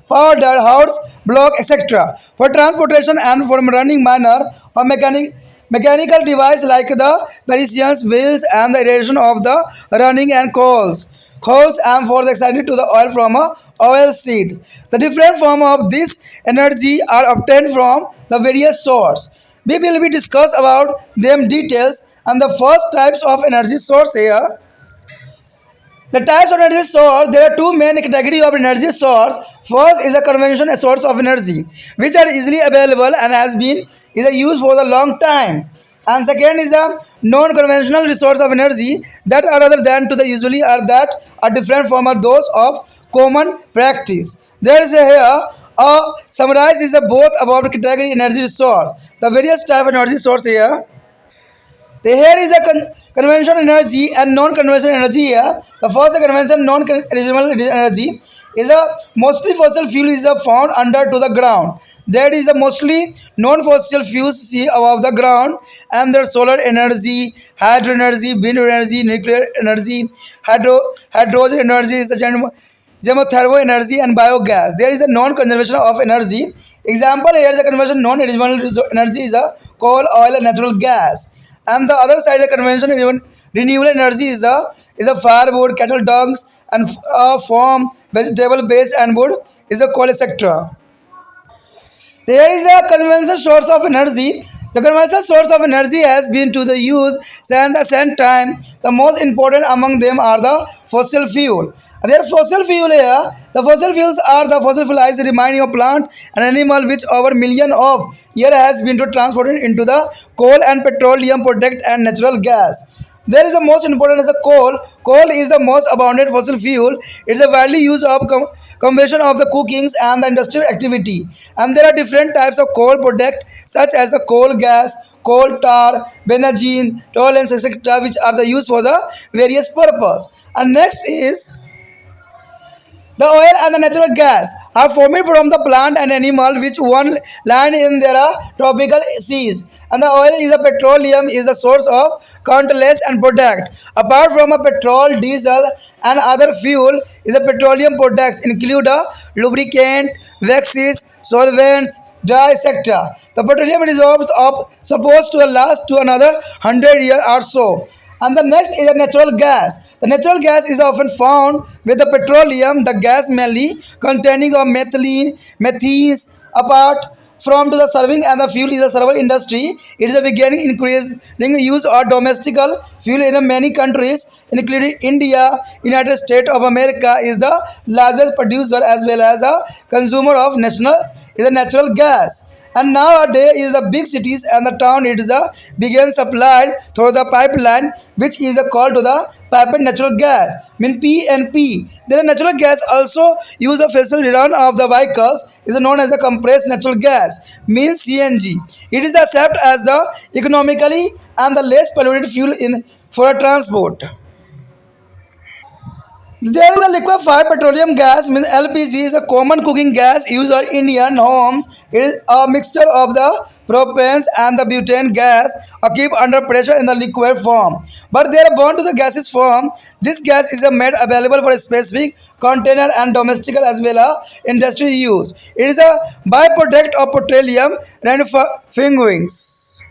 powder, house, block, etc. for transportation and for running manner or mechanical device like the Parisians, wheels and the aeration of the running and coals and for the excited to the oil from a oil seeds. The different form of this energy are obtained from the various source. We will be discuss about them details and the first types of energy source here. The types of energy source, there are two main category of energy source. First is a conventional source of energy, which are easily available and has been is a use for the long time. And second is a non-conventional resource of energy that are other than to the usually are that are different from those of common practice. There is a here a summarize is a both about category energy resource. The various type of energy source here. Here is the conventional energy and non-conventional energy here. The first conventional non-conventional energy is a mostly fossil fuel is a found under to the ground. There is a mostly non-fossil fuels see above the ground, and their solar energy, hydro energy, wind energy, nuclear energy, hydrogen energy is a geothermal energy and biogas. There is a non-conservation of energy. Example here is a conventional non-renewable energy is a coal, oil and natural gas. and the other side, the conventional renewable energy is a firewood, cattle dungs, and farm vegetable base and wood is a coal, etc. There is a conventional source of energy. The conventional source of energy has been to the use since the same time. The most important among them are the fossil fuel. There fossil fuel here. The fossil fuels are the fossil fuels remaining of plant and animal which over million of year has been transported into the coal and petroleum product and natural gas. There is the most important is the coal. Coal is the most abundant fossil fuel. It's a widely used of combustion of the cookings and the industrial activity. And there are different types of coal product such as the coal gas, coal tar, benzene, toluene, etc., which are the used for the various purpose. And next is the oil and the natural gas are formed from the plant and animal which one land in their tropical seas. And the oil is a petroleum is the source of countless and product. Apart from a petrol, diesel and other fuel is a petroleum products include a lubricant, waxes, solvents, dye, etc. The petroleum reserves are supposed to last to another 100 years or so. And the next is the natural gas. The natural gas is often found with the petroleum, the gas mainly containing of methylene, methanes. Apart from to the serving and the fuel is the server industry. It is a beginning increasing use of domestic fuel in many countries, including India. United States of America is the largest producer as well as a consumer of national is a natural gas. And nowadays is the big cities and the town it is a begin supplied through the pipeline which is called to the piped natural gas mean PNP. Then natural gas also use a fossil run of the vehicles is known as the compressed natural gas means CNG. It is accepted as the economically and the less polluted fuel in for transport. There is a liquefied petroleum gas, means LPG is a common cooking gas used in Indian homes. It is a mixture of the propane and the butane gas are kept under pressure in the liquid form. But they are born to the gaseous form. This gas is made available for a specific container and domestic as well as industrial use. It is a byproduct of petroleum refinerings.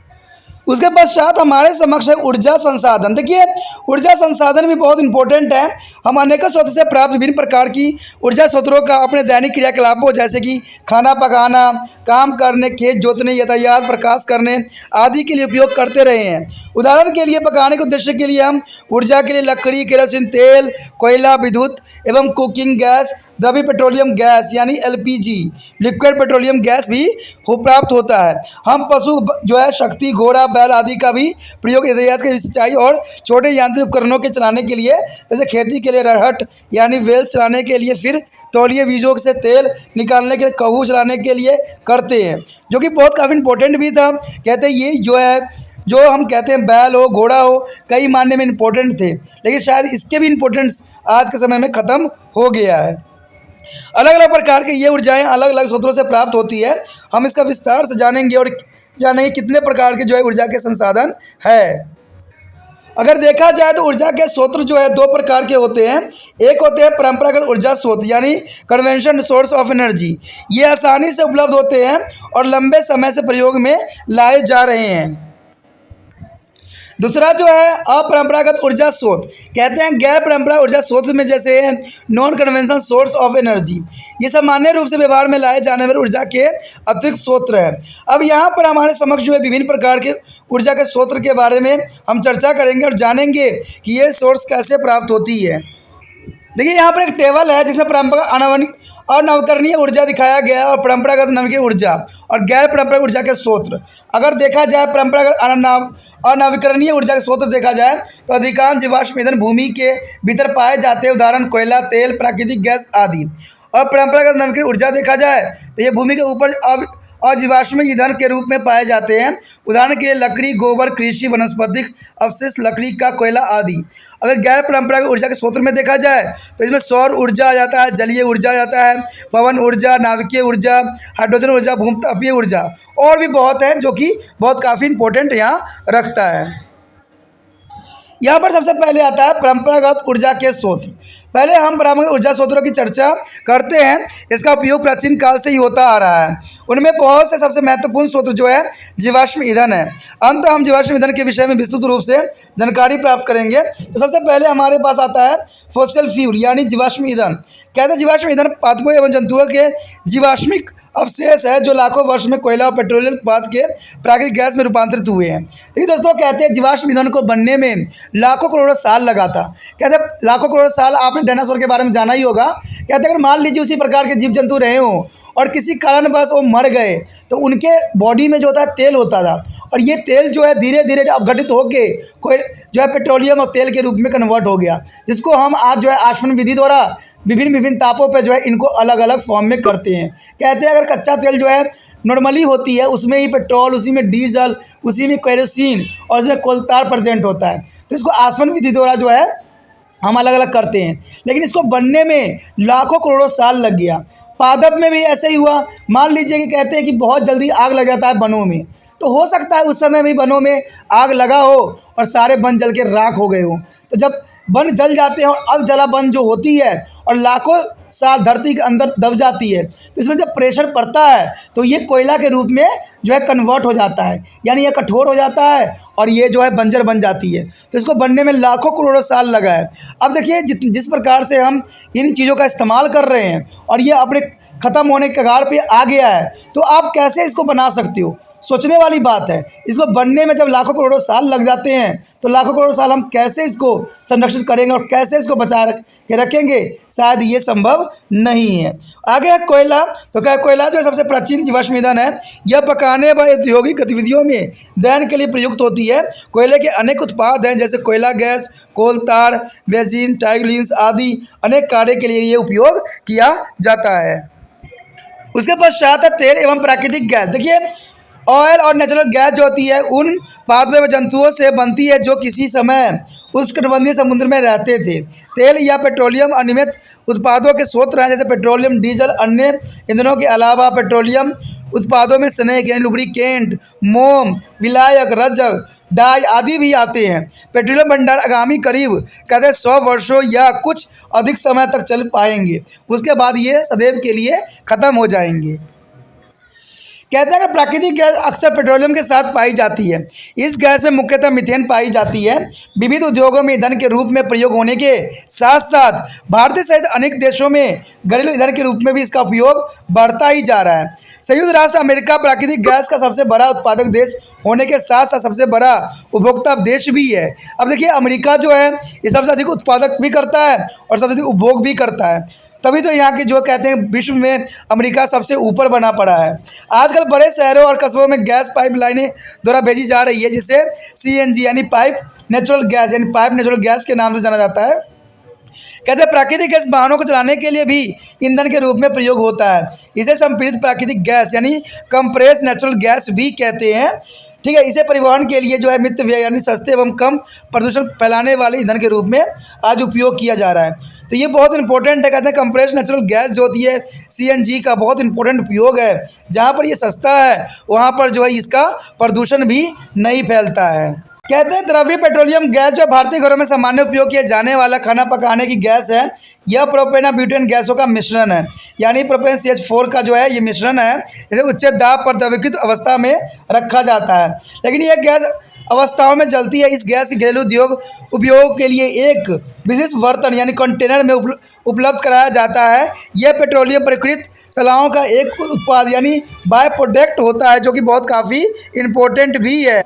उसके पश्चात हमारे समक्ष है ऊर्जा संसाधन। देखिए ऊर्जा संसाधन भी बहुत इंपॉर्टेंट है। हम अनेकों स्रोत से प्राप्त विभिन्न प्रकार की ऊर्जा स्रोतों का अपने दैनिक क्रियाकलापों जैसे कि खाना पकाना, काम करने, खेत जोतने, यातायात, प्रकाश करने आदि के लिए उपयोग करते रहे हैं। उदाहरण के लिए पकाने के उद्देश्य के लिए हम ऊर्जा के लिए लकड़ी, केरोसिन तेल, कोयला, विद्युत एवं कुकिंग गैस, द्रव्य पेट्रोलियम गैस यानी एलपीजी, लिक्विड पेट्रोलियम गैस भी प्राप्त होता है। हम पशु जो है शक्ति, घोड़ा, बैल आदि का भी प्रयोग यातायात के सिंचाई और छोटे यांत्रिक उपकरणों के चलाने के लिए, जैसे खेती के लिए रहट यानी वेल्स चलाने के लिए, फिर तौलिए बीजों से तेल निकालने के लिए, कहू चलाने के लिए करते हैं, जो कि बहुत काफ़ी इंपॉर्टेंट भी था। कहते हैं ये जो है जो हम कहते हैं बैल हो, घोड़ा हो, कई मायने में इम्पोर्टेंट थे, लेकिन शायद इसके भी इम्पोर्टेंस आज के समय में ख़त्म हो गया है। अलग अलग प्रकार की ये ऊर्जाएं अलग अलग स्रोतों से प्राप्त होती है। हम इसका विस्तार से जानेंगे और जानेंगे कितने प्रकार के जो है ऊर्जा के संसाधन है। अगर देखा जाए तो ऊर्जा के स्रोत जो है दो प्रकार के होते हैं। एक होते हैं परंपरागत ऊर्जा स्रोत यानी कन्वेंशन सोर्स ऑफ एनर्जी। ये आसानी से उपलब्ध होते हैं और लंबे समय से प्रयोग में लाए जा रहे हैं। दूसरा जो है अपरंपरागत ऊर्जा स्रोत, कहते हैं गैर परंपरागत ऊर्जा स्रोत में जैसे non conventional source of energy. ये सामान्य रूप से व्यवहार में लाए जाने वाले ऊर्जा के अतिरिक्त स्रोत हैं। अब यहाँ पर हमारे समक्ष जो है विभिन्न प्रकार के ऊर्जा के स्रोत के बारे में हम चर्चा करेंगे और जानेंगे कि ये सोर्स कैसे प्राप्त होती है। देखिए यहाँ पर एक टेबल है जिसमें परंपरागत और नवकरणीय ऊर्जा दिखाया गया है और परंपरागत नवीकरणीय ऊर्जा और गैर परंपरागत ऊर्जा के स्रोत। अगर देखा जाए परंपरागत और नवीकरणीय ऊर्जा के स्रोत देखा जाए तो अधिकांश जीवाश्म ईंधन भूमि के भीतर पाए जाते हैं, उदाहरण कोयला, तेल, प्राकृतिक गैस आदि। और परंपरागत नवीकरणीय ऊर्जा देखा जाए तो ये भूमि के ऊपर अजीवाश्म ईंधन के रूप में पाए जाते हैं, उदाहरण के लिए लकड़ी, गोबर, कृषि, वनस्पतिक अवशिष्ट, लकड़ी का कोयला आदि। अगर गैर परंपरागत ऊर्जा के स्रोत में देखा जाए तो इसमें सौर ऊर्जा आ जाता है, जलीय ऊर्जा आ जाता है, पवन ऊर्जा, नाभिकीय ऊर्जा, हाइड्रोजन ऊर्जा, भूमतापीय ऊर्जा और भी बहुत है जो कि बहुत काफ़ी इंपॉर्टेंट यहाँ रखता है। यहाँ पर सबसे पहले आता है परंपरागत ऊर्जा के स्रोत। पहले हम पारंपरिक ऊर्जा स्रोतों की चर्चा करते हैं। इसका उपयोग प्राचीन काल से ही होता आ रहा है। उनमें बहुत से सबसे महत्वपूर्ण स्रोत जो है जीवाश्म ईंधन है। अंत हम जीवाश्म ईंधन के विषय में विस्तृत रूप से जानकारी प्राप्त करेंगे। तो सबसे पहले हमारे पास आता है फॉसिल फ्यूल यानी जीवाश्म ईंधन। कहते हैं जीवाश्म ईंधन पादपों एवं जंतुओं के जीवाश्मिक अवशेष है जो लाखों वर्ष में कोयला और पेट्रोलियम उत्पाद के प्राकृतिक गैस में रूपांतरित हुए हैं। लेकिन दोस्तों कहते हैं जीवाश्म ईंधन को बनने में लाखों करोड़ों साल लगा था। कहते हैं लाखों करोड़ों साल, आपने डायनासोर के बारे में जाना ही होगा। कहते हैं अगर मान लीजिए उसी प्रकार के जीव जंतु रहे हों और किसी कारणवश वो मर गए तो उनके बॉडी में जो होता है तेल होता था, और ये तेल जो है धीरे धीरे अपघटित होके कोई जो है पेट्रोलियम और तेल के रूप में कन्वर्ट हो गया, जिसको हम आज जो है आश्वन विधि द्वारा विभिन्न तापों पे जो है इनको अलग अलग फॉर्म में करते हैं। कहते हैं अगर कच्चा तेल जो है नॉर्मली होती है उसमें ही पेट्रोल, उसी में डीजल, उसी में केरोसिन और उसमें कोलतार प्रेजेंट होता है, तो इसको आश्वन विधि द्वारा जो है हम अलग अलग करते हैं। लेकिन इसको बनने में लाखों करोड़ों साल लग गया। पादप में भी ऐसे ही हुआ। मान लीजिए कि कहते हैं कि बहुत जल्दी आग लग जाता है बनों में, तो हो सकता है उस समय भी बनों में आग लगा हो और सारे वन जल के राख हो गए हो। तो जब वन जल जाते हैं और अध जला वन जो होती है और लाखों साल धरती के अंदर दब जाती है, तो इसमें जब प्रेशर पड़ता है तो ये कोयला के रूप में जो है कन्वर्ट हो जाता है, यानी ये कठोर हो जाता है और ये जो है बंजर बन जाती है। तो इसको बनने में लाखों करोड़ों साल लगा है। अब देखिए जिस प्रकार से हम इन चीज़ों का इस्तेमाल कर रहे हैं और ये अपने ख़त्म होने के कगार पे आ गया है, तो आप कैसे इसको बना सकते हो, सोचने वाली बात है। इसको बनने में जब लाखों करोड़ों साल लग जाते हैं तो लाखों करोड़ों साल हम कैसे इसको संरक्षित करेंगे और कैसे इसको बचा के रखेंगे, शायद ये संभव नहीं है। आगे है कोयला। तो क्या कोयला जो है सबसे प्राचीन जीवाश्म ईंधन है। यह पकाने व औद्योगिक गतिविधियों में दहन के लिए प्रयुक्त होती है। कोयले के अनेक उत्पाद हैं जैसे कोयला गैस, कोल तार, बेंजीन, टाइगलिन्स आदि अनेक कार्य के लिए ये उपयोग किया जाता है। उसके पश्चात है तेल एवं प्राकृतिक गैस। देखिए ऑयल और नेचुरल गैस जो होती है उन पादपों व जंतुओं से बनती है जो किसी समय उष्णकटिबंधीय समुद्र में रहते थे। तेल या पेट्रोलियम अनियमित उत्पादों के स्रोत रहे जैसे पेट्रोलियम, डीजल, अन्य ईंधनों के अलावा पेट्रोलियम उत्पादों में स्नेक यानी लुब्रिकेंट, मोम, विलायक, रजक, डाई आदि भी आते हैं। पेट्रोलियम भंडार आगामी करीब कहते हैं 100 वर्षों या कुछ अधिक समय तक चल पाएंगे, उसके बाद ये सदैव के लिए ख़त्म हो जाएंगे। कहते हैं कि प्राकृतिक गैस अक्सर पेट्रोलियम के साथ पाई जाती है। इस गैस में मुख्यतः मीथेन पाई जाती है। विविध उद्योगों में ईंधन के रूप में प्रयोग होने के साथ साथ भारत सहित अनेक देशों में घरेलू ईंधन के रूप में भी इसका उपयोग बढ़ता ही जा रहा है। संयुक्त राष्ट्र अमेरिका प्राकृतिक गैस का सबसे बड़ा उत्पादक देश होने के साथ साथ सबसे बड़ा उपभोक्ता देश भी है। अब देखिए अमेरिका जो है ये सबसे अधिक उत्पादक भी करता है और सबसे अधिक उपभोग भी करता है, तभी तो यहाँ के जो कहते हैं विश्व में अमेरिका सबसे ऊपर बना पड़ा है। आजकल बड़े शहरों और कस्बों में गैस पाइपलाइनें द्वारा भेजी जा रही है जिसे CNG यानी पाइप नेचुरल गैस यानी पाइप नेचुरल गैस के नाम से जाना जाता है। कहते हैं प्राकृतिक गैस वाहनों को चलाने के लिए भी ईंधन के रूप में प्रयोग होता है। इसे संपीड़ित प्राकृतिक गैस यानी कंप्रेस नेचुरल गैस भी कहते हैं। ठीक है, इसे परिवहन के लिए जो है मित व्यय यानी सस्ते एवं कम प्रदूषण फैलाने वाले ईंधन के रूप में आज उपयोग किया जा रहा है। तो ये बहुत इंपॉर्टेंट है। कहते हैं कंप्रेस नेचुरल गैस जो होती है CNG का बहुत इंपॉर्टेंट उपयोग है। जहाँ पर ये सस्ता है वहाँ पर जो है इसका प्रदूषण भी नहीं फैलता है। कहते हैं द्रव्य पेट्रोलियम गैस जो भारतीय घरों में सामान्य उपयोग किया जाने वाला खाना पकाने की गैस है। यह प्रोपेन और ब्यूटेन गैसों का मिश्रण है, यानी प्रोपेन CH4 का जो है ये मिश्रण है। इसे उच्च दाब पर द्रवीकृत अवस्था में रखा जाता है, लेकिन यह गैस अवस्थाओं में जलती है। इस गैस के घरेलू उद्योग उपयोग के लिए एक विशेष बर्तन यानी कंटेनर में उपलब्ध कराया जाता है। यह पेट्रोलियम प्रकृत सलाहों का एक उत्पाद यानी बाय प्रोडक्ट होता है, जो कि बहुत काफ़ी इम्पोर्टेंट भी है।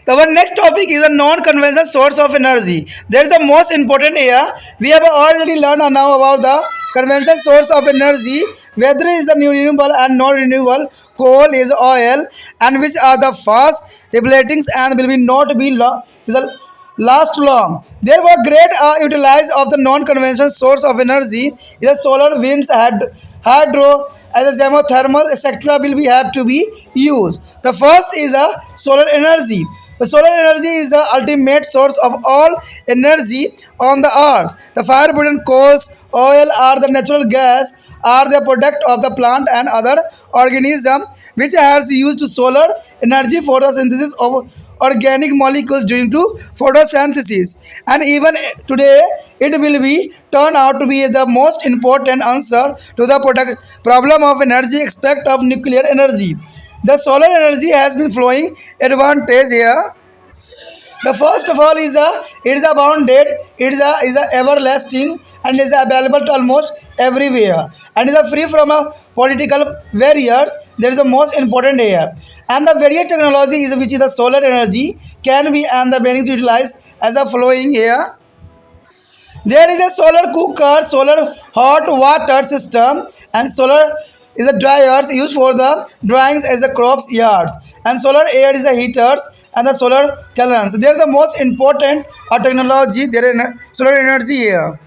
So our next topic is a non-conventional source of energy. There is the most important here. We have already learned now about the conventional source of energy, whether it is the renewable and non-renewable. Coal is oil, and which are the fast depleting and will be not be last long. There were great utilize of the non-conventional source of energy. The solar, winds, hydro, as a geothermal, etc. will be have to be used. The first is a solar energy. The solar energy is the ultimate source of all energy on the earth. The fire-burning coals, oil, or the natural gas are the product of the plant and other organism which has used solar energy for the synthesis of organic molecules during to photosynthesis. And even today it will be turn out to be the most important answer to the problem of energy aspect of nuclear energy. The solar energy has been flowing advantage here. The first of all is it is abounded, it is a everlasting and is available to almost everywhere and is a free from political barriers. That is the most important here. And the various technology is which is the solar energy can be and the being utilized as a flowing here. There is a solar cooker, solar hot water system, and solar is a dryers used for the dryings as a crops yards, and solar air is a heaters and the solar columns. They are the most important technology. There is solar energy here,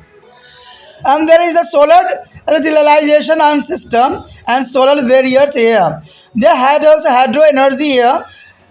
and there is a solar utilization and system and solar barriers here. They had also hydro energy here.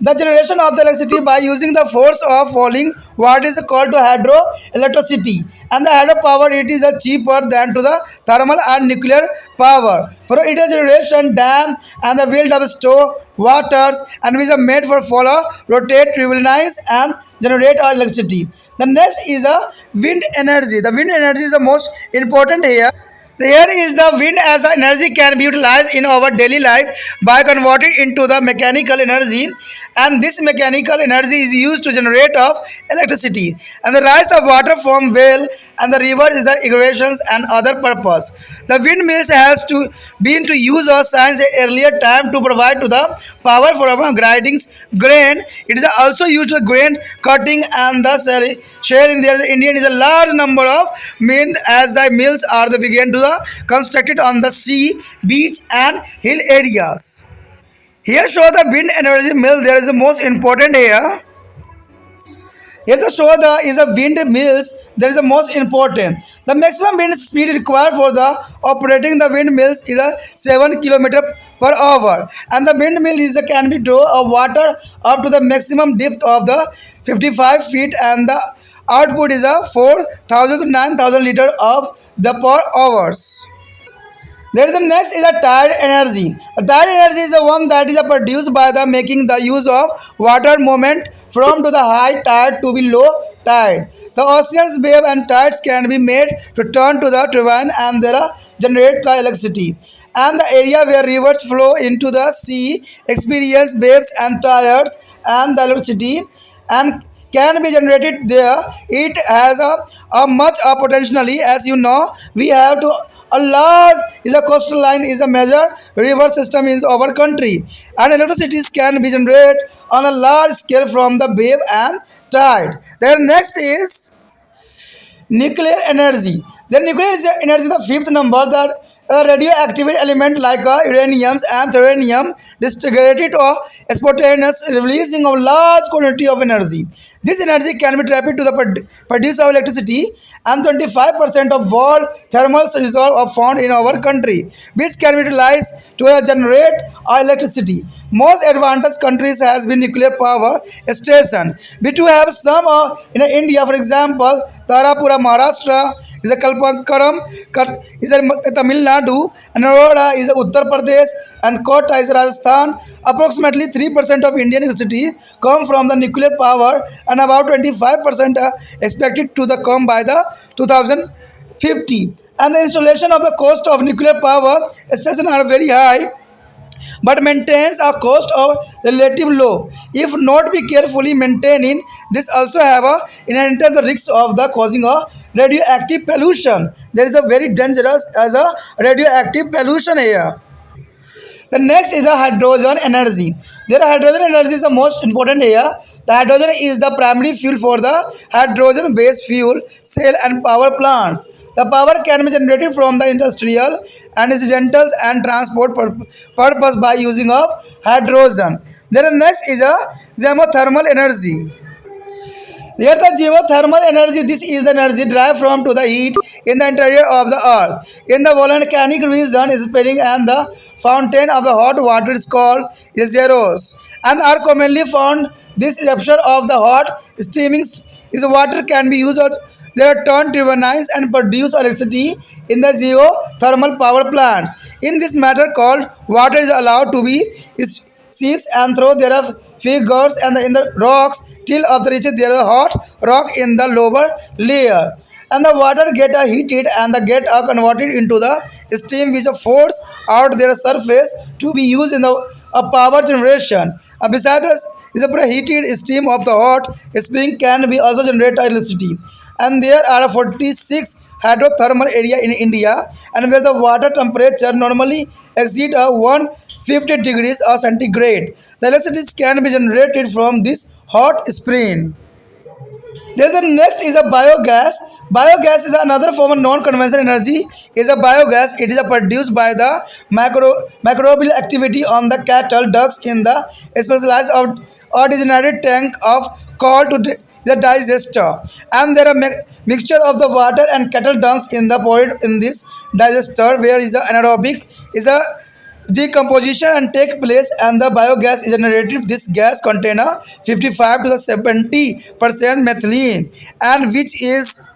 The generation of the electricity by using the force of falling what is called to hydroelectricity. And the hydropower it is a cheaper than to the thermal and nuclear power. For it is generation dam and the build of store waters and which are made for follow, rotate, turbines and generate electricity. The next is a wind energy. The wind energy is the most important here. Here is the wind as the energy can be utilized in our daily life by converting into the mechanical energy, and this mechanical energy is used to generate of electricity and the rise of water from well and the rivers is the irrigations and other purpose. The windmills has to been to use of science earlier time to provide to the power for our grinding grain. It is also used for grain cutting and the share in there. The Indian is a large number of men as the mills are the began to the constructed on the sea, beach and hill areas. Here show the wind energy mill. There is the most important here. Here the show the is a wind mills. There is the most important. The maximum wind speed required for the operating the windmills is a 7 km per hour, and the windmill is a, can be draw of water up to the maximum depth of the 55 feet, and the output is a 4,000 to 9,000 liter of the per hours. There is the next is a tide energy. A tide energy is the one that is produced by the making the use of water movement from to the high tide to be low tide. The oceans, wave and tides can be made to turn to the turbine and there generate the electricity. And the area where rivers flow into the sea experience waves and tides and the electricity and can be generated there. It has a much potentially as you know we have to a large is a coastal line is a major river system in our country, and electricity can be generated on a large scale from the wave and tide. Then next is nuclear energy. The nuclear energy is the fifth number that radioactive element like uranium and thorium disintegrated or spontaneous releasing of large quantity of energy. This energy can be trapped to the produce of electricity, and 25% of world thermal reserves are found in our country, which can be utilized to generate electricity. Most advanced countries has been nuclear power station. We do have some in India, for example, Tarapura, Maharashtra, is a Kalpakaram, is a Tamil Nadu, and Aurora is a Uttar Pradesh, and Kota is Rajasthan. Approximately 3% of Indian electricity come from the nuclear power, and about 25% are expected to the come by the 2050. And the installation of the cost of nuclear power station are very high, but maintains a cost of relative low. If not be carefully maintaining, this also have a inherent risk of the causing a radioactive pollution. There is a very dangerous as a radioactive pollution here. The next is the hydrogen energy. There hydrogen energy is the most important here. The hydrogen is the primary fuel for the hydrogen based fuel cell and power plants. The power can be generated from the industrial and incidental and transport purpose by using of hydrogen. Then next is a geothermal energy. Here the geothermal energy, this is the energy derived from to the heat in the interior of the earth. In the volcanic region is spreading and the fountain of the hot water is called geysers and are commonly found. This eruption of the hot steaming is water can be used. They are turned turbines and produce electricity in the geothermal power plants. In this matter called water is allowed to be seeps and through there are figures and in the rocks till of the reaches there is a hot rock in the lower layer, and the water get heated and the get converted into the steam which force out their surface to be used in the power generation. Besides this, is a preheated steam of the hot spring can be also generate electricity. And there are 46 hydrothermal area in India and where the water temperature normally exceed 150 degrees centigrade. The electricity can be generated from this hot spring. There's a next is a biogas. Biogas is another form of non-conventional energy. Is a biogas. It is produced by the microbial activity on the cattle ducts in the specialized or designated tank of coal to the digester. And there are mixture of the water and cattle dunks in the void in this digester where is a anaerobic is a decomposition and take place and the biogas is generated. This gas contain a 55 to the 70% methylene and which is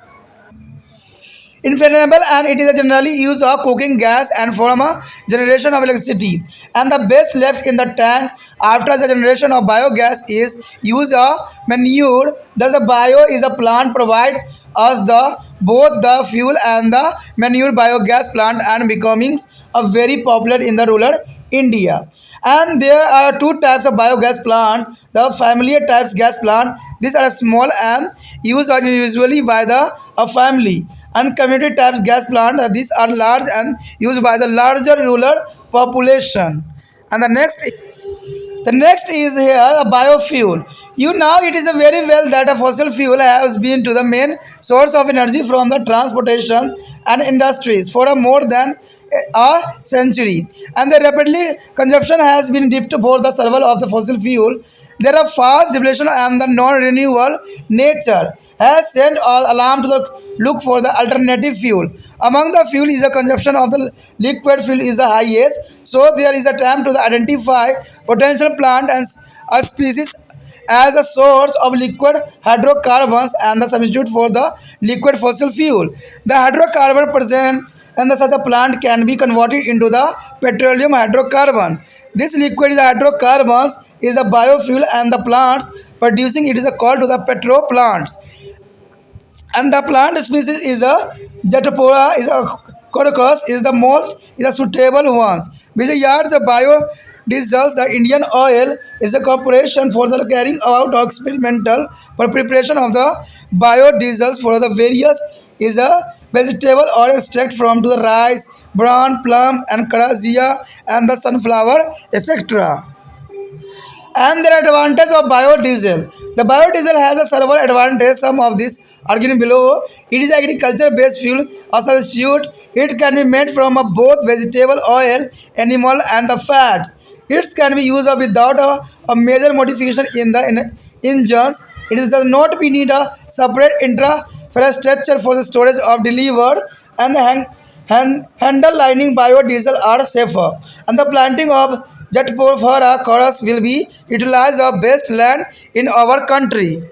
inflammable and it is generally used of cooking gas and for a generation of electricity. And the best left in the tank after the generation of biogas is used of manure. Thus the bio is a plant provide us the both the fuel and the manure biogas plant and becoming a very popular in the rural India. And there are two types of biogas plant. The familiar types gas plant. These are small and used usually by the a family. And community types gas plant. These are large and used by the larger rural population. And the next is here a biofuel. You know it is a very well that a fossil fuel has been to the main source of energy from the transportation and industries for a more than a century. And the rapidly consumption has been dipped for the survival of the fossil fuel. There are fast depletion and the non-renewable nature has sent all alarm to the look for the alternative fuel. Among the fuel is the consumption of the liquid fuel is the highest. So there is a time to the identify potential plant and a species as a source of liquid hydrocarbons and the substitute for the liquid fossil fuel. The hydrocarbon present in the such a plant can be converted into the petroleum hydrocarbon. This liquid is hydrocarbons is a biofuel and the plants producing it is a called to the petro plants. And the plant species is a Jatapora is a Coryphus is the most is a suitable ones. Which yards a biodiesels, the Indian Oil is a corporation for the carrying out of experimental for preparation of the biodiesels for the various is a vegetable oil extract from to the rice, brown, plum, and carajia and the sunflower, etc. And there are advantages of biodiesel. The biodiesel has a several advantages. Some of these are given below. It is agriculture-based fuel, a substitute. It can be made from both vegetable oil, animal, and the fats. It can be used without a major modification in the engines. It does not be need a separate infrastructure for the storage of delivered and the handle lining biodiesel are safer. And the planting of Jatpora chorus will be utilized of best land in our country.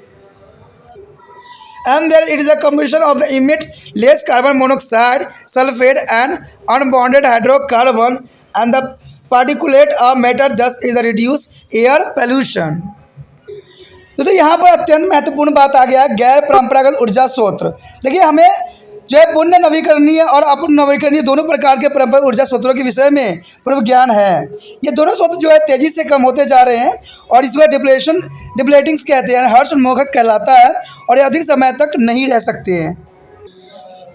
And there it is a combination of the emit less carbon monoxide, sulfate and unbonded hydrocarbon and the particulate matter thus is a reduce air pollution. तो यहाँ पर अत्यंत महत्वपूर्ण बात आ गया है गैर परंपरागत ऊर्जा स्रोत। देखिए हमें जो है पुण्य नवीकरणीय और अपूर्ण नवीकरणीय दोनों प्रकार के परंपरागत ऊर्जा स्रोतों के विषय में पूर्व ज्ञान है। ये दोनों स्रोत जो है तेजी से कम होते जा रहे हैं और इसमें डिप्लेटिंग्स कहते हैं, हर्ष उन्मोचक कहलाता है और ये अधिक समय तक नहीं रह सकते हैं।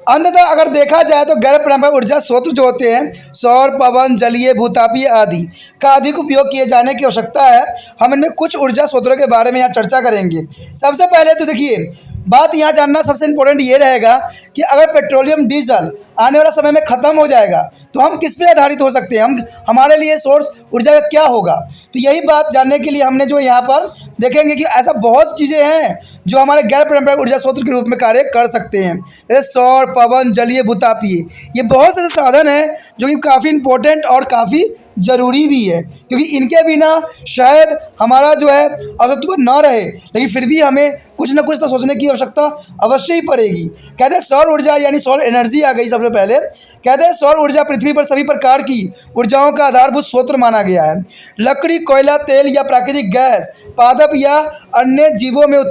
अंततः अगर देखा जाए तो गैर पारंपरिक ऊर्जा स्रोत जो होते हैं सौर, पवन, जलीय, भूतापीय आदि का अधिक उपयोग किए जाने की आवश्यकता है। हम इनमें कुछ ऊर्जा स्रोतों के बारे में यहाँ चर्चा करेंगे। सबसे पहले तो देखिए बात यहाँ जानना सबसे इम्पोर्टेंट ये रहेगा कि अगर पेट्रोलियम डीजल आने वाला समय में ख़त्म हो जाएगा तो हम किस पे आधारित हो सकते हैं, हम हमारे लिए सोर्स ऊर्जा का क्या होगा। तो यही बात जानने के लिए हमने जो यहाँ पर देखेंगे कि ऐसा बहुत चीज़ें हैं जो हमारे गैर पारंपरिक ऊर्जा स्रोत के रूप में कार्य कर सकते हैं, जैसे सौर, पवन, जलीय, भूतापीय। ये बहुत से साधन हैं जो कि काफ़ी इम्पोर्टेंट और काफ़ी ज़रूरी भी है, क्योंकि इनके बिना शायद हमारा जो है अस्तित्व न रहे, लेकिन फिर भी हमें कुछ ना कुछ तो सोचने की आवश्यकता अवश्य ही पड़ेगी। कहते हैं सौर ऊर्जा यानी सौर एनर्जी आ गई सबसे पहले। कहते हैं सौर ऊर्जा पृथ्वी पर सभी प्रकार की ऊर्जाओं का आधारभूत स्रोत माना गया है। लकड़ी, कोयला, तेल या प्राकृतिक गैस पादप या अन्य जीवों में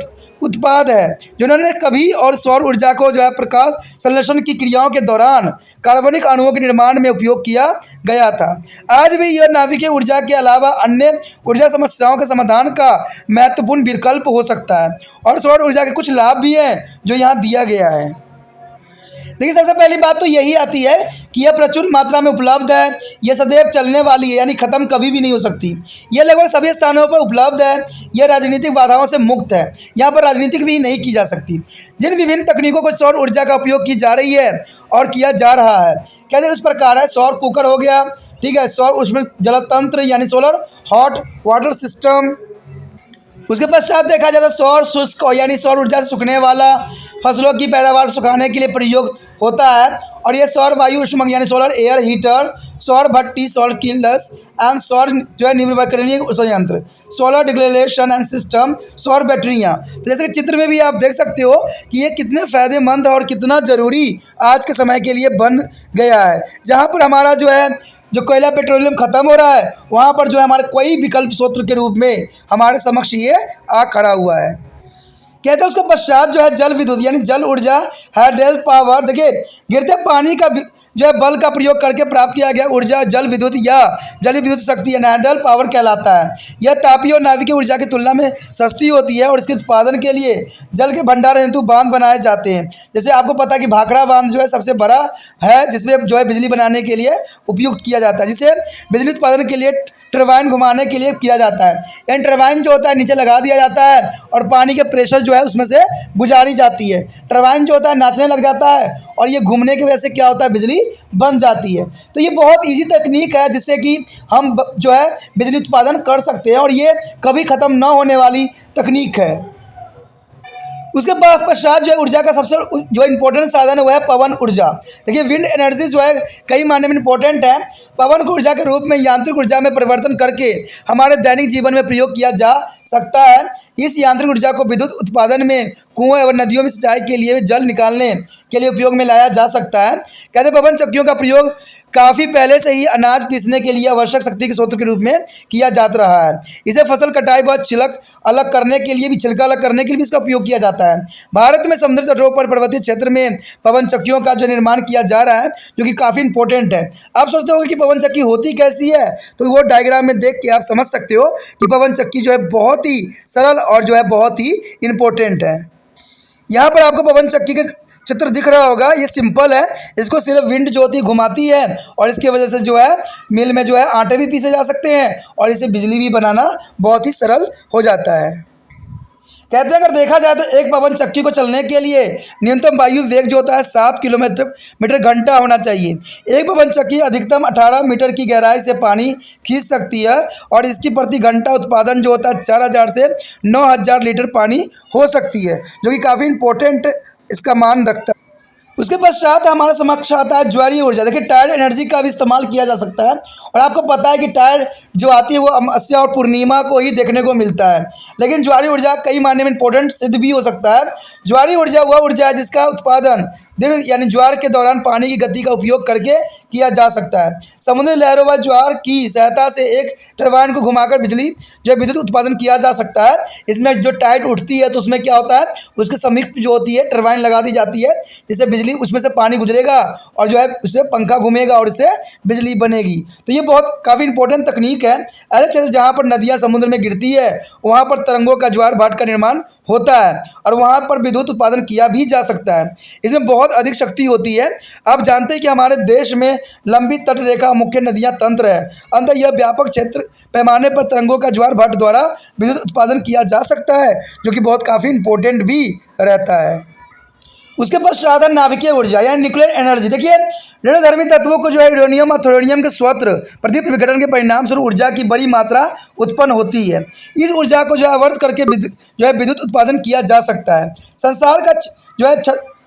उत्पाद है जिन्होंने कभी और सौर ऊर्जा को जो है प्रकाश संश्लेषण की क्रियाओं के दौरान कार्बनिक अणुओं के निर्माण में उपयोग किया गया था। आज भी यह नाभिकीय ऊर्जा के अलावा अन्य ऊर्जा समस्याओं के समाधान का महत्वपूर्ण विकल्प हो सकता है। और सौर ऊर्जा के कुछ लाभ भी हैं जो यहाँ दिया गया है। देखिए, सबसे पहली बात तो यही आती है कि यह प्रचुर मात्रा में उपलब्ध है, यह सदैव चलने वाली है, यानी ख़त्म कभी भी नहीं हो सकती। यह लगभग सभी स्थानों पर उपलब्ध है, यह राजनीतिक बाधाओं से मुक्त है, यहाँ पर राजनीतिक भी नहीं की जा सकती। जिन विभिन्न तकनीकों को सौर ऊर्जा का उपयोग की जा रही है और किया जा रहा है, कहते उस प्रकार है। सौर कुकर हो गया, ठीक है, सौर उसमें जलतंत्र यानी सोलर हॉट वाटर सिस्टम। उसके पश्चात देखा जाए तो सौर शुष्क यानी सौर ऊर्जा से सूखने वाला फसलों की पैदावार सुखाने के लिए प्रयोग होता है। और ये सौर वायु उष्मक यानी सोलर एयर हीटर, सौर भट्टी, सौर किलर्स एंड सौर जो है निम्नवर्णीय संयंत्र, सोलर डिग्रेडेशन एंड सिस्टम, सौर बैटरियाँ। तो जैसे कि चित्र में भी आप देख सकते हो कि ये कितने फ़ायदेमंद और कितना ज़रूरी आज के समय के लिए बन गया है। जहाँ पर हमारा जो है जो कोयला पेट्रोलियम ख़त्म हो रहा है, वहाँ पर जो है हमारे कोई विकल्प स्रोत के रूप में हमारे समक्ष ये आ खड़ा हुआ है। कहते हैं उसके पश्चात जो है जल विद्युत यानी जल ऊर्जा, हाइड्रोल पावर। देखिए, गिरते पानी का जो है बल का प्रयोग करके प्राप्त किया गया ऊर्जा जल विद्युत या जलीय विद्युत शक्ति या हाइड्रोल पावर कहलाता है। यह तापीय और नाभिकीय ऊर्जा की तुलना में सस्ती होती है और इसके उत्पादन के लिए जल के भंडारण हेतु बांध बनाए जाते हैं। जैसे आपको पता है कि भाखड़ा बांध जो है सबसे बड़ा है, जिसमें जो है बिजली बनाने के लिए उपयुक्त किया जाता है, जिसे बिजली उत्पादन के लिए टरबाइन घुमाने के लिए किया जाता है। यानी टरबाइन जो होता है नीचे लगा दिया जाता है और पानी के प्रेशर जो है उसमें से गुजारी जाती है। टरबाइन जो होता है नाचने लग जाता है और ये घूमने की वजह से क्या होता है, बिजली बन जाती है। तो ये बहुत इजी तकनीक है जिससे कि हम जो है बिजली उत्पादन कर सकते हैं और ये कभी ख़त्म ना होने वाली तकनीक है। उसके बाद पश्चात जो है ऊर्जा का सबसे जो इम्पोर्टेंट साधन है वह है पवन ऊर्जा। देखिए, विंड एनर्जी जो है कई मायने में इम्पोर्टेंट है। पवन को ऊर्जा के रूप में यांत्रिक ऊर्जा में परिवर्तन करके हमारे दैनिक जीवन में प्रयोग किया जा सकता है। इस यांत्रिक ऊर्जा को विद्युत उत्पादन में, कुओं और नदियों में सिंचाई के लिए, जल निकालने के लिए उपयोग में लाया जा सकता है। कहते पवन चक्कियों का प्रयोग काफ़ी पहले से ही अनाज पीसने के लिए आवश्यक शक्ति के स्रोत के रूप में किया जाता रहा है। इसे फसल कटाई व छिलक अलग करने के लिए भी, छिलका अलग करने के लिए भी इसका उपयोग किया जाता है। भारत में समुद्री तटों पर पर्वतीय क्षेत्र में पवन चक्कियों का जो निर्माण किया जा रहा है, जो कि काफ़ी इंपॉर्टेंट है। आप सोचते होंगे कि पवन चक्की होती कैसी है, तो वो डायग्राम में देख के आप समझ सकते हो कि पवन चक्की जो है बहुत ही सरल और जो है बहुत ही इम्पोर्टेंट है। यहाँ पर आपको पवन चक्की के चित्र दिख रहा होगा, ये सिंपल है। इसको सिर्फ विंड जो होती है घुमाती है और इसकी वजह से जो है मिल में जो है आटे भी पीसे जा सकते हैं और इसे बिजली भी बनाना बहुत ही सरल हो जाता है। कहते हैं अगर देखा जाए तो एक पवन चक्की को चलने के लिए न्यूनतम वायु वेग जो होता है 7 किलोमीटर घंटा होना चाहिए। एक पवन चक्की अधिकतम 18 मीटर की गहराई से पानी खींच सकती है और इसकी प्रति घंटा उत्पादन जो होता है 4000 से 9000 लीटर पानी हो सकती है, जो कि काफ़ी इंपॉर्टेंट इसका मान रखता है। उसके पश्चात हमारे समक्ष आता है ज्वारीय ऊर्जा। देखिए, टायर एनर्जी का भी इस्तेमाल किया जा सकता है और आपको पता है कि टायर जो आती है वो अमावस्या और पूर्णिमा को ही देखने को मिलता है। लेकिन ज्वारीय ऊर्जा कई मायने में इंपॉर्टेंट सिद्ध भी हो सकता है। ज्वारीय ऊर्जा वह ऊर्जा है जिसका उत्पादन दीर्घ यानी ज्वार के दौरान पानी की गति का उपयोग करके किया जा सकता है। समुद्री लहरों व ज्वार की सहायता से एक टरबाइन को घुमाकर बिजली जो है विद्युत उत्पादन किया जा सकता है। इसमें जो टाइट उठती है तो उसमें क्या होता है, उसके समीप जो होती है टरबाइन लगा दी जाती है, जिससे बिजली उसमें से पानी गुजरेगा और जो है उससे पंखा घूमेगा और इससे बिजली बनेगी। तो ये बहुत काफ़ी इंपॉर्टेंट तकनीक है। ऐसे क्षेत्र जहाँ पर नदियाँ समुद्र में गिरती है वहाँ पर तरंगों का ज्वार भाट का निर्माण होता है और वहाँ पर विद्युत उत्पादन किया भी जा सकता है। इसमें बहुत अधिक शक्ति होती है। आप जानते हैं कि हमारे देश में लंबी तट रेखा मुख्य नदियाँ तंत्र है। अंततः यह व्यापक क्षेत्र पैमाने पर तरंगों का ज्वार भाट द्वारा विद्युत उत्पादन किया जा सकता है, जो कि बहुत काफ़ी इंपॉर्टेंट भी रहता है। उसके पश्चात है नाभिकीय ऊर्जा यानी न्यूक्लियर एनर्जी। देखिए, रेणुधर्मी तत्वों को जो है यूरेनियम और थोरियम के स्वतंत्र प्रदीप्त विघटन के परिणाम स्वरूप ऊर्जा की बड़ी मात्रा उत्पन्न होती है। इस ऊर्जा को जो है अवर्त करके जो है विद्युत उत्पादन किया जा सकता है। संसार का जो है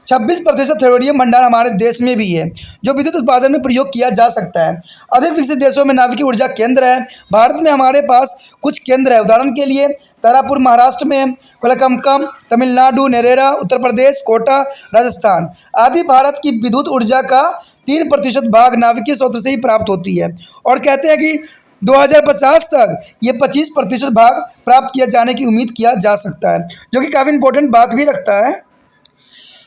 26% थोरियम भंडार हमारे देश में भी है, जो विद्युत उत्पादन में प्रयोग किया जा सकता है। अधिक विकसित देशों में नाभिकीय ऊर्जा केंद्र है। भारत में हमारे पास कुछ केंद्र है। उदाहरण के लिए तारापुर महाराष्ट्र में, कोलकमकम तमिलनाडु, नेरेरा उत्तर प्रदेश, कोटा राजस्थान आदि। भारत की विद्युत ऊर्जा का 3% भाग नाभिकीय स्रोत से ही प्राप्त होती है। और कहते हैं कि 2050 तक ये 25% भाग प्राप्त किया जाने की उम्मीद किया जा सकता है, जो कि काफ़ी इंपॉर्टेंट बात भी रखता है।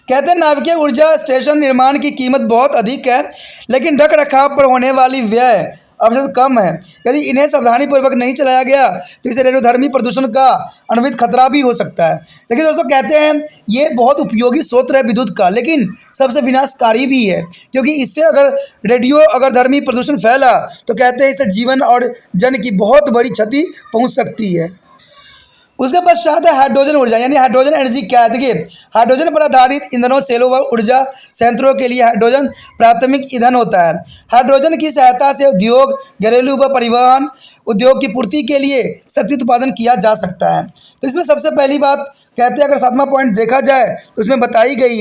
कहते हैं नाभिकीय ऊर्जा स्टेशन निर्माण की कीमत बहुत अधिक है, लेकिन रख रखाव पर होने वाली व्यय अवश्य कम है। यदि इन्हें सावधानीपूर्वक नहीं चलाया गया तो इसे रेडियोधर्मी प्रदूषण का अन्वित खतरा भी हो सकता है। देखिए दोस्तों, कहते हैं ये बहुत उपयोगी स्रोत है विद्युत का, लेकिन सबसे विनाशकारी भी है, क्योंकि इससे अगर धर्मी प्रदूषण फैला तो कहते हैं इससे जीवन और जन की बहुत बड़ी क्षति पहुंच सकती है। उसके पश्चात है हाइड्रोजन ऊर्जा, यानी हाइड्रोजन एनर्जी क्या है। देखिए, हाइड्रोजन पर आधारित ईंधनों, सेलों व ऊर्जा संयंत्रों के लिए हाइड्रोजन प्राथमिक ईंधन होता है। हाइड्रोजन की सहायता से उद्योग, घरेलू व परिवहन उद्योग की पूर्ति के लिए शक्ति उत्पादन किया जा सकता है। तो इसमें सबसे पहली बात कहते हैं, अगर 7वां पॉइंट देखा जाए तो इसमें बताई गई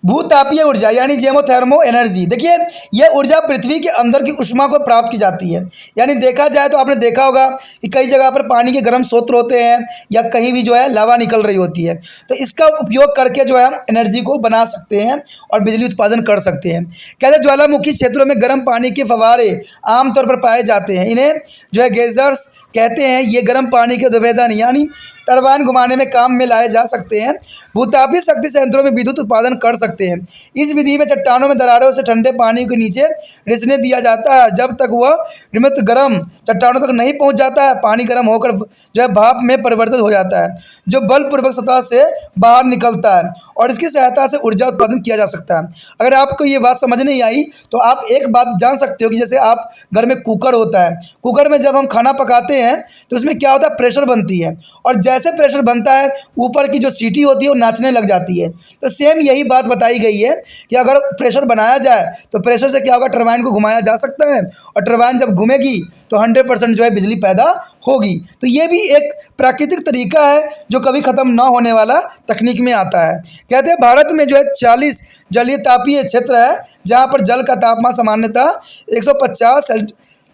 भूतापीय ऊर्जा यानी जेमोथर्मो एनर्जी। देखिए, यह ऊर्जा पृथ्वी के अंदर की ऊष्मा को प्राप्त की जाती है। यानी देखा जाए तो आपने देखा होगा कि कई जगह पर पानी के गर्म स्रोत होते हैं या कहीं भी जो है लावा निकल रही होती है, तो इसका उपयोग करके जो है हम एनर्जी को बना सकते हैं और बिजली उत्पादन कर सकते हैं। कहते हैं ज्वालामुखी क्षेत्रों में गर्म पानी के फव्वारे आमतौर पर पाए जाते हैं। इन्हें जो है गेजर्स कहते हैं। ये गर्म पानी के द्रव्यदान यानी टरबाइन घुमाने में काम में लाए जा सकते हैं। भूतापीय शक्ति संयंत्रों में विद्युत उत्पादन कर सकते हैं। इस विधि में चट्टानों में दरारों से ठंडे पानी के नीचे रिसने दिया जाता है। जब तक वह निमित्त गर्म चट्टानों तक नहीं पहुंच जाता है, पानी गर्म होकर जो है भाप में परिवर्तित हो जाता है, जो बलपूर्वक सतह से बाहर निकलता है और इसकी सहायता से ऊर्जा उत्पादन किया जा सकता है। अगर आपको ये बात समझ नहीं आई तो आप एक बात जान सकते हो कि जैसे आप घर में कुकर होता है, कुकर में जब हम खाना पकाते हैं तो उसमें क्या होता है, प्रेशर बनती है, और जैसे प्रेशर बनता है ऊपर की जो सीटी होती है वो नाचने लग जाती है। तो सेम यही बात बताई गई है कि अगर प्रेशर बनाया जाए तो प्रेशर से क्या होगा, टरबाइन को घुमाया जा सकता है, और टरबाइन जब घूमेगी तो 100% जो है बिजली पैदा होगी। तो ये भी एक प्राकृतिक तरीका है जो कभी ख़त्म ना होने वाला तकनीक में आता है। कहते हैं भारत में जो है 40 जलीय तापीय क्षेत्र है, जहाँ पर जल का तापमान सामान्यतः 150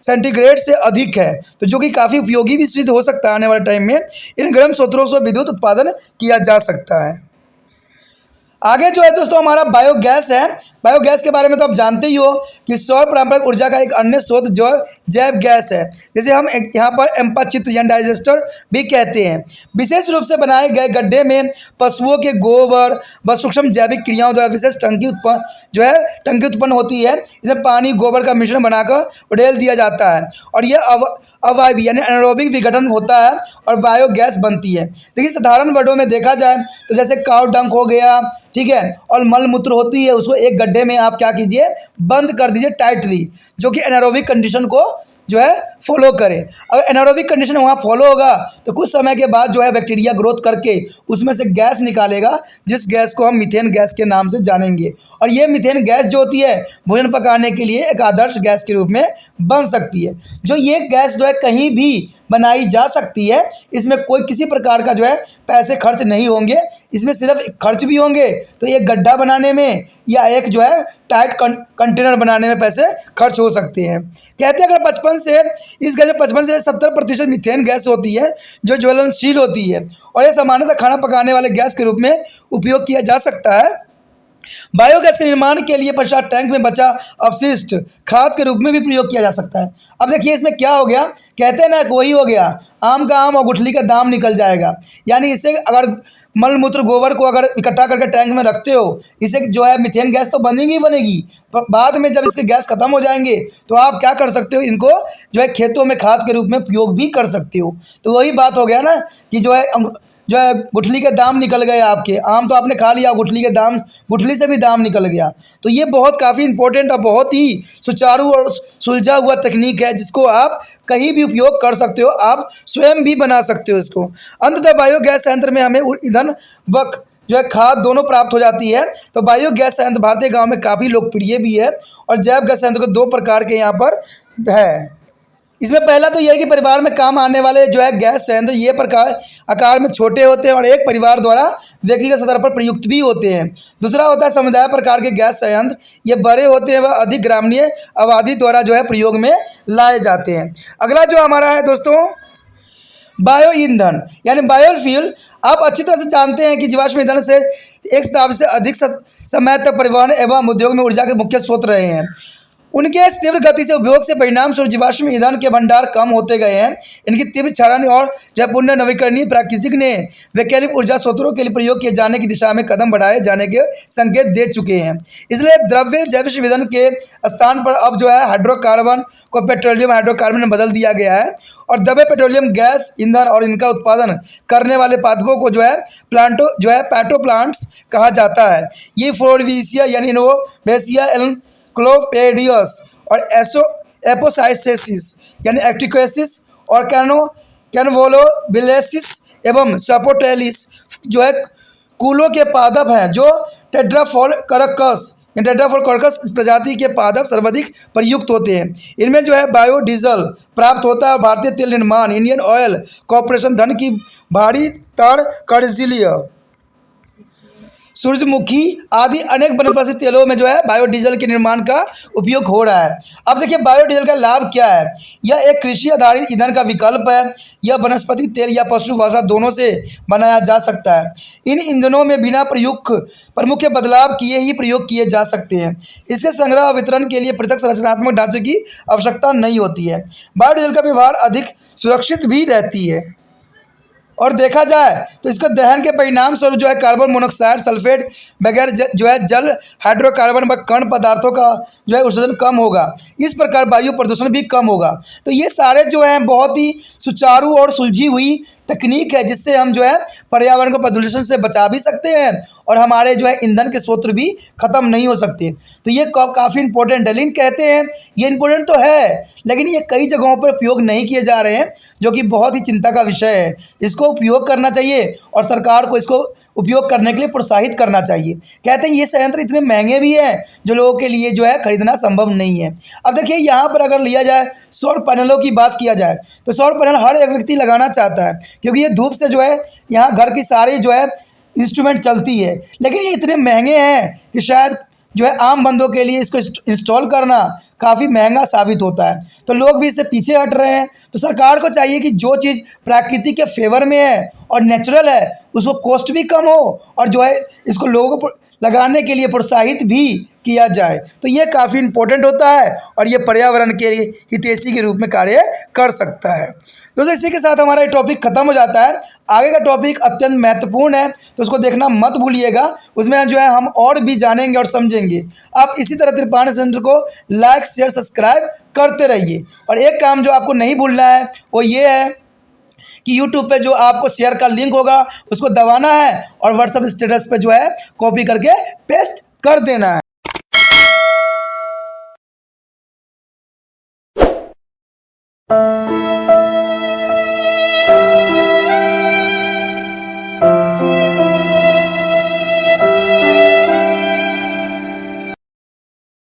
सेंटीग्रेड से अधिक है, तो जो कि काफ़ी उपयोगी भी सिद्ध हो सकता है। आने वाले टाइम में इन गर्म स्रोतों से विद्युत उत्पादन किया जा सकता है। आगे जो है दोस्तों हमारा बायोगैस है। बायोगैस के बारे में तो आप जानते ही हो कि सौर पारंपरिक ऊर्जा का एक अन्य स्रोत जो जैव गैस है, जैसे हम यहाँ पर एम्पा चित्र या डाइजेस्टर भी कहते हैं। विशेष रूप से बनाए गए गड्ढे में पशुओं के गोबर व सूक्ष्म जैविक क्रियाओं द्वारा विशेष टंकी उत्पन्न होती है। इसमें पानी गोबर का मिश्रण बनाकर उड़ेल दिया जाता है और यह अवायवीय यानी एनारोबिक विघटन होता है और बायोगैस बनती है। देखिए, साधारण वर्डों में देखा जाए तो जैसे काउ डंक हो गया, ठीक है, और मल मूत्र होती है, उसको एक गड्ढे में आप क्या कीजिए, बंद कर दीजिए टाइटली, जो कि एनारोबिक कंडीशन को जो है फॉलो करे। अगर एनारोबिक कंडीशन वहाँ फॉलो होगा तो कुछ समय के बाद जो है बैक्टीरिया ग्रोथ करके उसमें से गैस निकालेगा, जिस गैस को हम मीथेन गैस के नाम से जानेंगे। और ये मीथेन गैस जो होती है भोजन पकाने के लिए एक आदर्श गैस के रूप में बन सकती है। जो ये गैस जो है कहीं भी बनाई जा सकती है, इसमें कोई किसी प्रकार का जो है पैसे खर्च नहीं होंगे। इसमें सिर्फ खर्च भी होंगे तो एक गड्ढा बनाने में या एक जो है टाइट कंटेनर बनाने में पैसे खर्च हो सकते हैं। कहते हैं अगर 55 से 70% मीथेन गैस होती है जो ज्वलनशील होती है, और यह सामान्यतः खाना पकाने वाले गैस के रूप में उपयोग किया जा सकता है। बायोगैस के निर्माण के लिए पश्चात टैंक में बचा अपशिष्ट खाद के रूप में भी प्रयोग किया जा सकता है। अब देखिए इसमें क्या हो गया, कहते हैं ना वही हो गया, आम का आम और गुठली का दाम निकल जाएगा। यानी इससे अगर मल मूत्र गोबर को अगर इकट्ठा करके टैंक में रखते हो, इससे जो है मीथेन गैस तो बनेगी ही बनेगी। बाद में जब इसके गैस खत्म हो जाएंगे तो आप क्या कर सकते हो, इनको जो है खेतों में खाद के रूप में उपयोग भी कर सकते हो। तो वही बात हो गया ना कि जो है गुठली के दाम निकल गए आपके। आम तो आपने खा लिया, गुठली से भी दाम निकल गया। तो ये बहुत काफ़ी इंपॉर्टेंट और बहुत ही सुचारू और सुलझा हुआ तकनीक है, जिसको आप कहीं भी उपयोग कर सकते हो, आप स्वयं भी बना सकते हो इसको। अंततः बायोगैस संयंत्र में हमें ईंधन व जो है खाद दोनों प्राप्त हो जाती है। तो बायोगैस संयंत्र भारतीय गाँव में काफ़ी लोकप्रिय भी है, और जैव गैस संयंत्र को 2 प्रकार के यहाँ पर है। इसमें पहला तो यह है कि परिवार में काम आने वाले जो है गैस संयंत्र ये प्रकार आकार में छोटे होते हैं और एक परिवार द्वारा व्यक्तिगत स्तर पर प्रयुक्त भी होते हैं। दूसरा होता है समुदाय प्रकार के गैस संयंत्र, ये बड़े होते हैं व अधिक ग्रामीण आबादी द्वारा जो है प्रयोग में लाए जाते हैं। अगला जो हमारा है दोस्तों बायो ईंधन यानी बायोफ्यूल। आप अच्छी तरह से जानते हैं कि जीवाश्म ईंधन से एक शताब्दी से अधिक समय तक परिवहन एवं उद्योग में ऊर्जा के मुख्य स्रोत रहे हैं। उनके इस तीव्र गति से उपयोग से परिणाम स्वरूप जीवाश्म ईंधन के भंडार कम होते गए हैं। इनकी तीव्र क्षरण और जब पुनः नवीकरणीय प्राकृतिक ने वैकल्पिक ऊर्जा स्रोतों के लिए प्रयोग किए जाने की दिशा में कदम बढ़ाए जाने के संकेत दे चुके हैं। इसलिए द्रव्य जैव ईंधन के स्थान पर अब जो है हाइड्रोकार्बन को पेट्रोलियम हाइड्रोकार्बन में बदल दिया गया है और दबे पेट्रोलियम गैस ईंधन और इनका उत्पादन करने वाले पादपों को जो है पैटो प्लांट्स कहा जाता है। ये फ्लोरविसिया यानी इनोवेसिया क्लोपेडियस और एपोसाइसेसिस यानी एक्टिकोसिस और कैनवोलोबिलेसिस एवं सपोटेलिस जो है कुलों के पादप हैं जो टेट्राफोरकस प्रजाति के पादप सर्वाधिक प्रयुक्त होते हैं। इनमें जो है बायोडीजल प्राप्त होता है और भारतीय तेल निर्माण इंडियन ऑयल कॉरपोरेशन धन की भारी तार कर्जिलिय सूरजमुखी आदि अनेक वनस्पति तेलों में जो है बायोडीजल के निर्माण का उपयोग हो रहा है। अब देखिए बायोडीजल का लाभ क्या है। यह एक कृषि आधारित ईंधन का विकल्प है। यह वनस्पति तेल या पशु वसा दोनों से बनाया जा सकता है। इन ईंधनों में बिना प्रमुख बदलाव किए ही प्रयोग किए जा सकते हैं। इसके संग्रह और वितरण के लिए पृथक संरचनात्मक ढांचे की आवश्यकता नहीं होती है। बायोडीजल का व्यवहार अधिक सुरक्षित भी रहती है और देखा जाए तो इसको दहन के परिणाम स्वरूप जो है कार्बन मोनोक्साइड सल्फेट वगैरह जो है जल हाइड्रोकार्बन व कण पदार्थों का जो है उत्सर्जन कम होगा। इस प्रकार वायु प्रदूषण भी कम होगा। तो ये सारे जो हैं बहुत ही सुचारू और सुलझी हुई तकनीक है जिससे हम जो है पर्यावरण को प्रदूषण से बचा भी सकते हैं और हमारे जो है ईंधन के स्रोत भी खत्म नहीं हो सकते। तो ये काफ़ी इंपॉर्टेंट है। लेकिन कहते हैं ये इंपॉर्टेंट तो है लेकिन ये कई जगहों पर उपयोग नहीं किए जा रहे हैं जो कि बहुत ही चिंता का विषय है। इसको उपयोग करना चाहिए और सरकार को इसको उपयोग करने के लिए प्रोत्साहित करना चाहिए। कहते हैं ये संयंत्र इतने महंगे भी हैं जो लोगों के लिए जो है खरीदना संभव नहीं है। अब देखिए यहाँ पर अगर लिया जाए सौर पैनलों की बात किया जाए तो सौर पैनल हर एक व्यक्ति लगाना चाहता है क्योंकि ये धूप से जो है यहाँ घर की सारी जो है इंस्ट्रूमेंट चलती है। लेकिन ये इतने महंगे हैं कि शायद जो है आम बंदों के लिए इसको इंस्टॉल करना काफ़ी महंगा साबित होता है। तो लोग भी इससे पीछे हट रहे हैं। तो सरकार को चाहिए कि जो चीज़ प्राकृतिक के फेवर में है और नेचुरल है उसको कॉस्ट भी कम हो और जो है इसको लोगों को लगाने के लिए प्रोत्साहित भी किया जाए। तो ये काफ़ी इम्पोर्टेंट होता है और ये पर्यावरण के लिए हितैषी के रूप में कार्य कर सकता है। दोस्तों इसी के साथ हमारा ये टॉपिक खत्म हो जाता है। आगे का टॉपिक अत्यंत महत्वपूर्ण है तो उसको देखना मत भूलिएगा। उसमें जो है हम और भी जानेंगे और समझेंगे। आप इसी तरह त्रिपाठी सेंटर को लाइक शेयर सब्सक्राइब करते रहिए। और एक काम जो आपको नहीं भूलना है वो ये है कि यूट्यूब पे जो आपको शेयर का लिंक होगा उसको दबाना है और व्हाट्सएप स्टेटस पे जो है कॉपी करके पेस्ट कर देना है।